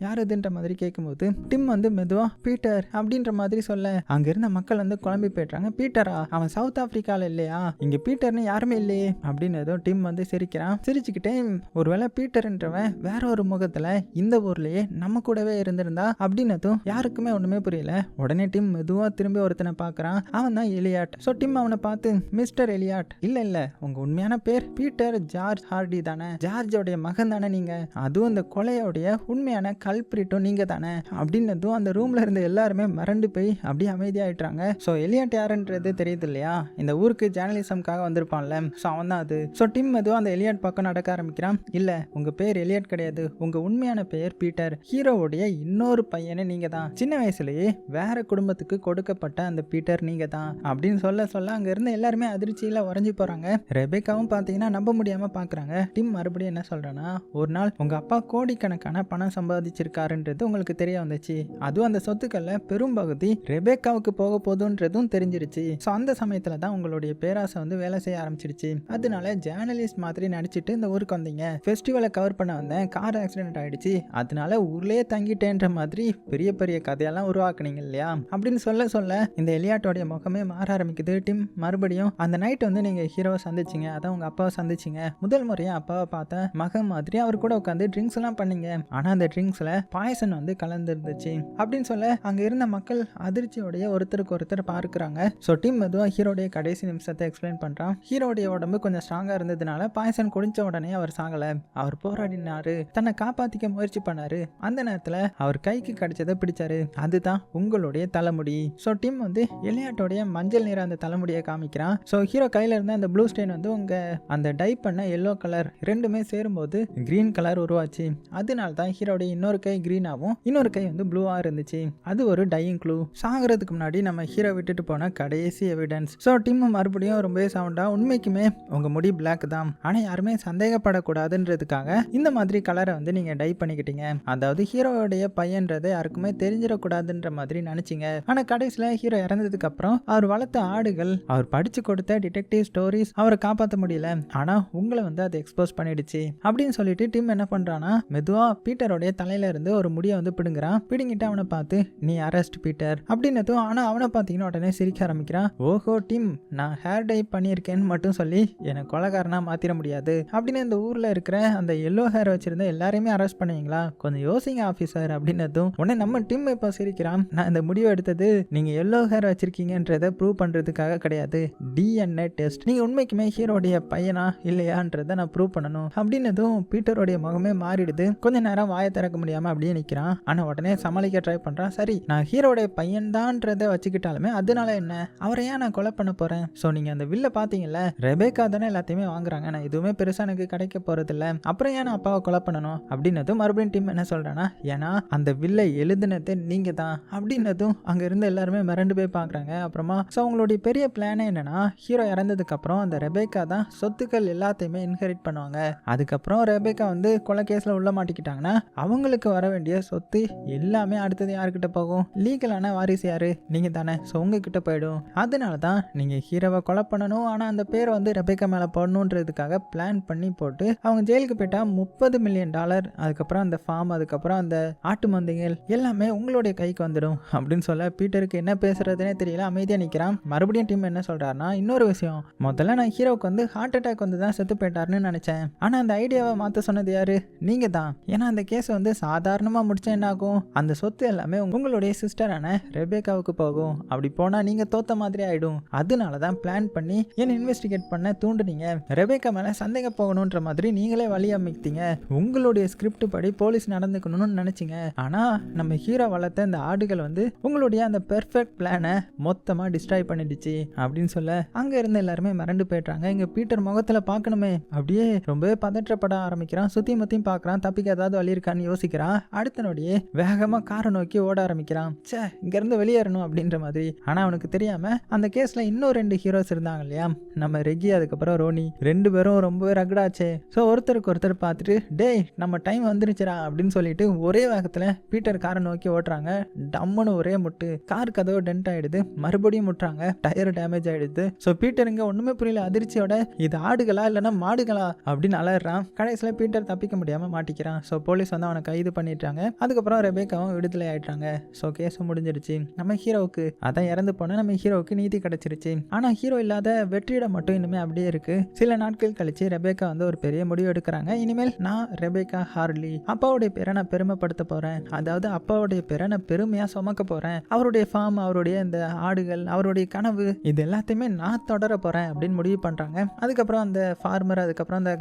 [SPEAKER 1] யாருதுன்ற மாதிரி கேட்கும்போது டிம் வந்து மெதுவா பீட்டர் அப்படின்ற மாதிரி சொல்ல அங்க இருந்த மக்கள் வந்து குழம்பி போயிடுறாங்க. பீட்டரா? அவன் சவுத் ஆப்பிரிக்கால இல்லையா? இங்க பீட்டர்னு யாருமே இல்லையே அப்படின்னு ஏதோ டிம் வந்து சிரிக்கிறான். சிரிச்சுக்கிட்டே ஒருவேளை பீட்டர்ன்றவன் வேற ஒரு முகத்துல இந்த ஊர்லயே நம்ம கூடவே இருந்திருந்தா அப்படின்னதும் யாருக்குமே ஒண்ணுமே புரியல. உடனே டிம் மெதுவா திரும்பி ஒருத்தனை பாக்குறான். அவன் தான் எலியாட். ஸோ டிம் அவனை பார்த்து மிஸ்டர் எலியாட், இல்ல உங்க உண்மையான பேர் பீட்டர் ஜார்ஜ் ஹார்டி தானே? ஜார்ஜோடைய மகன் தானே நீங்க? அதுவும் இந்த கொலையோடைய உண்மையான கல்பிரிட்டும் நீங்க தானே அப்படின்னதும் அந்த ரூம்ல இருந்த எல்லாருமே மறண்டு போய் அப்படியே அமைதியாயிட்டாங்க. ஸோ எலியாட் யாருன்றது தெரியுது இல்லையா? இந்த ஊருக்கு ஜேர்னலிசம்காக வந்திருப்பான்ல, ஸோ அவன் தான் அது. ஸோ டிம் மெதுவா அந்த எலியாட் பக்கம் நடக்க ஆரம்பிக்கிறான். இல்ல, உங்க பேர் எலியாட் கிடையாது, உங்க உண்மையான பெயர் பீட்டர். ஹீரோவுடைய இன்னொரு பையனே நீங்க தான். சின்ன வயசுலயே வேற குடும்பத்துக்கு கொடுக்கப்பட்ட அந்த பீட்டர் நீங்க தான் அப்படின்னு சொல்ல அங்க இருந்த எல்லாருமே அதிர்ச்சியில உறைஞ்சு போறாங்க. ரெபேக்காவும் பாத்தீங்கன்னா நம்ப முடியாம பாக்குறாங்க. டிம் மறுபடியும் என்ன சொல்றான்னா, ஒரு நாள் உங்க அப்பா கோடிக்கணக்கான பணம் சம்பாதிச்சிருக்காருன்றது உங்களுக்கு தெரிய வந்துச்சு. அதுவும் அந்த சொத்துக்கள்ல பெரும் பகுதி ரெபேக்காவுக்கு போக போதுன்றதும் தெரிஞ்சிருச்சு. ஸோ அந்த சமயத்துல தான் உங்களுடைய பேராசை வந்து வேலை செய்ய ஆரம்பிச்சிருச்சு. அதனால ஜேர்னலிஸ்ட் மாதிரி நடிச்சிட்டு இந்த ஊருக்கு வந்தீங்க. ஃபெஸ்டிவலை கவர் பண்ண வந்தேன், கார் ஆக்சிடென்ட் ஆயிடுச்சு, அதனால ஊர்லயே தங்கிட்டேன்ற மாதிரி பெரிய பெரிய கதையெல்லாம் உருவாக்குனீங்க இல்லையா அப்படின்னு சொல்ல இந்த எலியாட்டோடைய முகமே மாற ஆரம்பிக்குது. டிம் மறுபடியும் அந்த நைட் வந்து நீங்க ஹீரோவை சந்திச்சிங்க, அதான் உங்க அப்பாவை சந்திச்சிங்க. முதல் முறையா அப்பாவை பார்த்த மகன் மாதிரி அவர் கூட உட்காந்து ட்ரிங்க்ஸ் எல்லாம் பண்ணீங்க. ஆனா அந்த ட்ரிங்க்ஸ்ல பாய்சன் வந்து கலந்துருந்துச்சு அப்படின்னு சொல்ல அங்க இருந்த மக்கள் அதிர்ச்சியோடைய ஒருத்தருக்கு ஒருத்தர் பார்க்கிறாங்க. ஸோ டிம் மெதுவா ஹீரோடைய கடைசி நிமிஷத்தை எக்ஸ்பிளைன் பண்றான். ஹீரோடைய உடம்பு கொஞ்சம் ஸ்ட்ராங்கா இருந்ததுனால பாய்சன் குடிச்ச உடனே அவர் சாகல, அவர் போராடினாரு, தன்னை காப்பாத்திக்க முயற்சி பண்ணாரு. அந்த நேரத்துல அவர் கைக்கு கிடைச்சதை பிடிச்சாரு, அதுதான் உங்களுடைய தலைமுடி. ஸோ டிம் வந்து எலியாட்டோடைய மஞ்சள் நிற அந்த தலைமுடியை காமிக்கிறான். ஸோ ஹீரோ கையில இருந்த அந்த ப்ளூ ஸ்டெயின் வந்து உங்க அந்த டை பண்ண எல்லோ கலர் ரெண்டுமே சேரும்போது கிரீன் கலர் உருவாச்சு. அதனால தான் ஹீரோடைய இன்னொரு கை கிரீனாவும் இன்னொரு கை வந்து ப்ளூவா இருந்துச்சு. அது ஒரு டையிங் க்ளூ. சாகிறதுக்கு முன்னாடி நம்ம ஹீரோ விட்டுட்டு போன கடைசி எவிடன்ஸ். ஸோ டிம் மறுபடியும் ரொம்பவே சவுண்டா, உண்மைக்குமே உங்க முடி பிளாக் தான், ஆனா யாருமே சந்தேகப்படக்கூடாதுன்றதுக்காக இந்த மாதிரி கலரை வந்து நீங்க டை பண்ணிக்கிட்டீங்க. அதாவது ஹீரோடைய பையன்றது யாருக்குமே தெரிஞ்சிடக்கூடாதுன்ற மாதிரி நினைச்சீங்க. ஆனா கடைசியில ஹீரோ இறந்ததுக்கு அப்புறம் அவர் வளர்த்த ஆடுகள், அவர் படிச்சு கொடுத்த டிடெக்டிவ் ஸ்டோரிஸ் அவரை காப்பாற்ற முடியல, ஆனா உங்களை வந்து அதை எக்ஸ்போஸ் பண்ணிடுச்சு அப்படின்னு சொல்லிட்டு டிம் என்ன பண்றானா, மெதுவா பீட்டரோடைய தலையில இருந்து ஒரு முடியை வந்து பிடுங்குறான். பிடுங்கிட்டு அவனை பார்த்து நீ அரெஸ்ட் பீட்டர் அப்படின்னதும், ஆனா அவனை பார்த்தீங்கன்னா உடனே சிரிக்க ஆரம்பிக்கிறான். ஓஹோ டிம், நான் ஹேர் டை பண்ணியிருக்கேன்னு மட்டும் சொல்லி என்னை கொலைகாரனா மாத்திர முடியாது அப்படின்னு இந்த ஊர்ல இருக்கிற அந்த எல்லோ ஹேர் வச்சிருந்த எல்லாரையுமே அரெஸ்ட் பண்ணுவீங்களா? கொஞ்சம் யோசிங்க ஆபீசர் அப்படின்னதும் உடனே நம்ம டிம் இப்போ சிரிக்கிறான். நான் இந்த முடிவை எடுத்தது நீங்க எல்லோ ஹேர் வச்சிருக்கீங்கன்றதை ப்ரூவ் பண்றதுக்காக கிடையாது, டிஎன்ஏ டெஸ்ட். நீங்க உண்மைக்குமே ஹீரோடைய பையனா இல்லையான்றதை நான் ப்ரூவ் பண்ணணும் அப்படின்னதும் பீட்டரோடைய முகமே மாறிடுது. கொஞ்ச நேரம் வாயை திறக்க முடியாம அப்படியே நிக்கிறான். ஆனா உடனே சமாளிக்க ட்ரை பண்றான். சரி, நான் ஹீரோடைய பையன் தான்றதை வச்சுக்கிட்டாலுமே அதனால என்ன, அவரை ஏன் நான் கொலை பண்ண போறேன்? ஸோ நீங்க அந்த வில்ல பாத்தீங்கல்ல, ரெபேக்கா தானே எல்லாத்தையுமே வாங்குறாங்க, நான் எதுவுமே பெருசா எனக்கு கிடைக்க போறது இல்ல, அப்புறம் ஏன் நான் அப்பாவை கொலை பண்ணணும் அப்படின்னதும் மறுபடியும் டீம் என்ன சொல்றானா, ஏன்னா அந்த வில்லை எழுதுனது நீங்க தான் அப்படின்னதும் அங்க இருந்து எல்லாருமே மிரண்டு போய் பாக்குறாங்க. அப்புறமா ஸோ அவங்களுடைய பெரிய பிளானே என்னன்னா, ஹீரோ இறந்ததுக்கு அப்புறம் அந்த ரெபேக்கா தான் சொத்துக்கள் எல்லாத்தையுமே இன்ஹெரிட் பண்ணுவாங்க. அதுக்கப்புறம் ரெபேக்கா வந்து கொலை கேஸ்ல உள்ள மாட்டிக்கிட்டாங்கன்னா அவங்களுக்கு வர வேண்டிய சொத்து எல்லாமே அடுத்தது யாருக்கிட்ட போகும்? லீகலான வாரிசு யாரு? நீங்க தானே. ஸோ உங்ககிட்ட போயிடும். அதனால தான் நீங்க ஹீரோவை கொலை பண்ணணும், ஆனா அந்த பேரை வந்து ரெபேக்கா மேல போடணுன்றதுக்காக பிளான் பண்ணி போட்டு அவங்க ஜெயிலுக்கு போயிட்டா $30 மில்லியன், அதுக்கப்புறம் அந்த ஃபார்ம், அதுக்கப்புறம் அந்த ஆட்டு மந்தைகள் எல்லாமே உங்களுடைய கைக்கு வந்துடும் அப்படின்னு சொல்ல பீட்டருக்கு என்ன பேசுறதுனே தெரியல, அமைதியா நிக்கிறான். மறுபடியும் டீம் என்ன சொல்றாருன்னா, இன்னொரு விஷயம், முதல்ல நான் ஹீரோவுக்கு வந்து ஹார்ட் அட்டாக் வந்து தான் செத்து போயிட்டாருன்னு நினைச்சேன், ஆனா அந்த ஐடியாவை மாத்த சொன்னது யாரு? நீங்க தான். ஏன்னா அந்த கேஸ் வந்து சாதாரணமா முடிச்சா என்ன ஆகும், அந்த சொத்து எல்லாமே உங்களுடைய சிஸ்டரான ரெபேக்காவுக்கு போகும். அப்படி போனா நீங்க தோத்த மாதிரி ஆயிடும். அதனாலதான் பிளான் பண்ணி என்ன இன்வெஸ்டிகேட் பண்ண தூண்டுனீங்க. ரெபேக்கா மேல சந்தேகம் போகணும்ன்ற மாதிரி நீங்களே வழி அமைத்தீங்க. உங்களுடைய ஸ்கிரிப்ட் படி போலீஸ் நடந்துக்கணும்னு நினைச்சீங்க. ஆனா நம்ம ஹீரோ வளர்த்த இந்த ஆடுகள் வந்து உங்களுடைய அந்த பெர்ஃபெக்ட் பிளானை மொத்தமா டிஸ்ட்ராய் பண்ணிடுச்சு அப்படின்னு சொல்ல அங்க இருந்து எல்லாருமே மிரண்டு போயிட்டாங்க. இங்க பீட்டர் முகத்துல பார்க்கணுமே அப்படியே ரொம்ப பதற்றப்பட ஆரம்பிக்கிறான். சுத்தி முத்தியும் பார்க்கறான், தப்பிக்க ஏதாவது வழி இருக்கான்னு யோசிக்கிறான். அடுத்த நொடியே வேகமா காரை நோக்கி ஓட ஆரம்பிக்கிறான். சே, இங்க இருந்து வெளியேறணும் அப்படின்ற மாதிரி. ஆனா அவனுக்கு தெரியாம அந்த கேஸ்ல இன்னும் 2 ஹீரோஸ் இருந்தாங்க இல்லையா, நம்ம ரெகி அதுக்கப்புறம் ரோனி, 2 பேரும் ரொம்பவே ரகடாச்சே. ஸோ ஒருத்தருக்கு ஒருத்தர் பார்த்துட்டு டேய் நம்ம டைம் வந்துருச்சுடா அப்படின்னு சொல்லிட்டு ஒரே வேகத்துல பீட்டர் காரை நோக்கி ஓட்டுறாங்க. டம்முன்னு ஒரே முட்டு, கார் கதவு டென்ட் ஆயிடுது. மறுபடியும் முட்டுறாங்க, டயர் டேமேஜ் ஆயிடுது. ஸோ பீட்டர் இங்க ஒண்ணுமே புரியல, அதிர்ச்சியோட இது ஆடுகளா இல்லைன்னா மாடுகளா அப்படின்னு அலறான். கடைசியில் பீட்டர் தப்பிக்க முடியாம மாட்டிக்கிறான். ஸோ போலீஸ் வந்து அவனை கைது பண்ணிட்டாங்க. அதுக்கப்புறம் ரெபேக்காவும் விடுதலை ஆயிட்டாங்க. ஸோ கேஸ் முடிஞ்சிருச்சு. நம்ம ஹீரோவுக்கு அதான் இறந்து போன நம்ம ஹீரோவுக்கு நீதி கிடைச்சிருச்சு. ஆனா ஹீரோ இல்லாத வெற்றியிடம் மட்டும் இனிமே அப்படியே இருக்கு. சில நாட்கள் கழிச்சு ரெபேக்கா வந்து ஒரு பெரிய முடிவு எடுக்கிறாங்க. இனிமேல் நான் ரெபேக்கா ஹார்லி, அப்பாவுடைய பேரை நான் பெருமைப்படுத்த போறேன். அதாவது அப்பாவுடைய பேரை நான் பெருமையா சுமக்க போறேன். அவருடைய ஃபார்ம், அவருடைய இந்த ஆடுகள், அவருடைய கனவு, இது எல்லாத்தையுமே நான் தொடர போறேன் அப்படின்னு முடிவு பண்றாங்க. அதுக்கப்புறம் அந்த ஃபார்மர், அதுக்கப்புறம் அந்த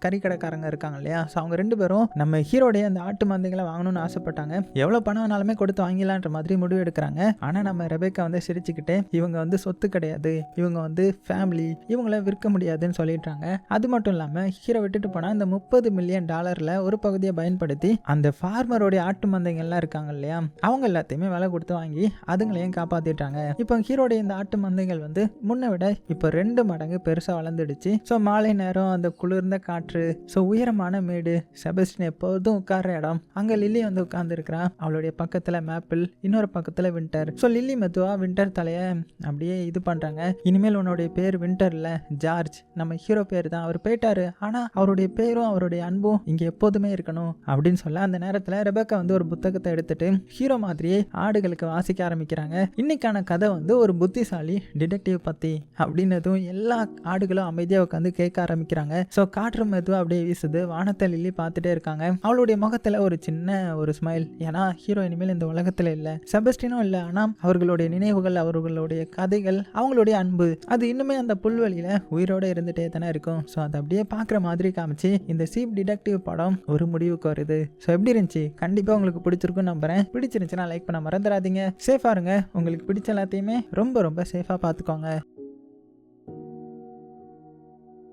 [SPEAKER 1] கறிக்கடைக்காரங்க இருக்காங்க இல்லையா, ஸோ அவங்க 2 பேரும் நம்ம ஹீரோடைய அந்த ஆட்டு மந்தைகளை வாங்கணும்னு ஆசைப்பட்டாங்க. எவ்வளவு பணம் வேணாலுமே கொடுத்து வாங்கிடலான்ற மாதிரி முடிவு எடுக்கிறாங்க. ஆனா நம்ம ரெபேக்கா வந்து சிரிச்சுக்கிட்டே இவங்க வந்து சொத்து கிடையாது, இவங்க வந்து ஃபேமிலி, இவங்கள விற்க முடியாதுன்னு சொல்லிட்டாங்க. அது மட்டும் இல்லாம ஹீரோ விட்டுட்டு போனா இந்த $30 மில்லியன் ஒரு பகுதியை பயன்படுத்தி அந்த ஃபார்மருடைய ஆட்டு மந்தைகள்லாம் இருக்காங்க இல்லையா, அவங்க எல்லாத்தையுமே விலை கொடுத்து வாங்கி அதுங்களையும் காப்பாத்திட்டாங்க. இப்போ ஹீரோடைய இந்த ஆட்டு மந்தைகள் வந்து முன்ன விட இப்போ 2 மடங்கு பெருசா வளர்ந்துடுச்சு. ஸோ மாலை நேரம் அந்த குளிர்ந்த காற்று, ஸோ உயரமான மேடு, செபஸ்டின் எப்போதும் உட்கார்ற இடம், அங்க லில்லி வந்து உட்கார்ந்து இருக்கிறான். அவளுடைய பக்கத்துல மேப்பிள், இன்னொரு பக்கத்துல வின்டர். ஸோ லில்லி மெதுவா வின்டர் தலைய அப்படியே இது பண்றாங்க. இனிமேல் உன்னுடைய பேர் வின்டர் இல்ல, ஜார்ஜ். நம்ம ஹீரோ பேர் தான், அவர் போயிட்டாரு, ஆனா அவருடைய பேரும் அவருடைய அன்பும் இங்க எப்போதுமே இருக்கணும் அப்படின்னு சொல்ல அந்த நேரத்துல ரெபேக்கா வந்து ஒரு புத்தகத்தை எடுத்துட்டு ஹீரோ மாதிரியே ஆடுகளுக்கு வாசிக்க ஆரம்பிக்கிறாங்க. இன்னைக்கான கதை வந்து ஒரு புத்திசாலி டிடெக்டிவ் பத்தி அப்படின்னதும் எல்லா ஆடுகளும் அமைதியா உட்காந்து கேட்க ஆரம்பிக்கிறாங்க. ஸோ காற்று மெதுவா அப்படியே வீசுது. வானத்தை லில்லி பார்த்துட்டே இருக்காங்க. அவளுடைய முகத்துல ஒரு சின்ன ஒரு ஸ்மைல். ஏன்னா ஹீரோ இனிமேல் இந்த உலகத்துல இல்ல, செபஸ்டினும் இல்ல, ஆனா அவர்களுடைய நினைவுகள், அவர்களுடைய கதைகள், அவங்களுடைய அன்பு, அது இன்னுமே அந்த புல்வெளியில உயிரோட இருந்துட்டே தானே இருக்கும். ஸோ அதை அப்படியே பார்க்குற மாதிரி காமிச்சு இந்த சீப் டிடெக்டிவ் படம் ஒரு முடிவுக்கு வருது. ஸோ எப்படி இருந்துச்சு? கண்டிப்பா உங்களுக்கு பிடிச்சிருக்குன்னு நம்புறேன். பிடிச்சிருந்துச்சுன்னா லைக் பண்ண மறந்துடாதீங்க. சேஃபா இருங்க. உங்களுக்கு பிடிச்ச எல்லாத்தையுமே ரொம்ப ரொம்ப சேஃபா பார்த்துக்கோங்க.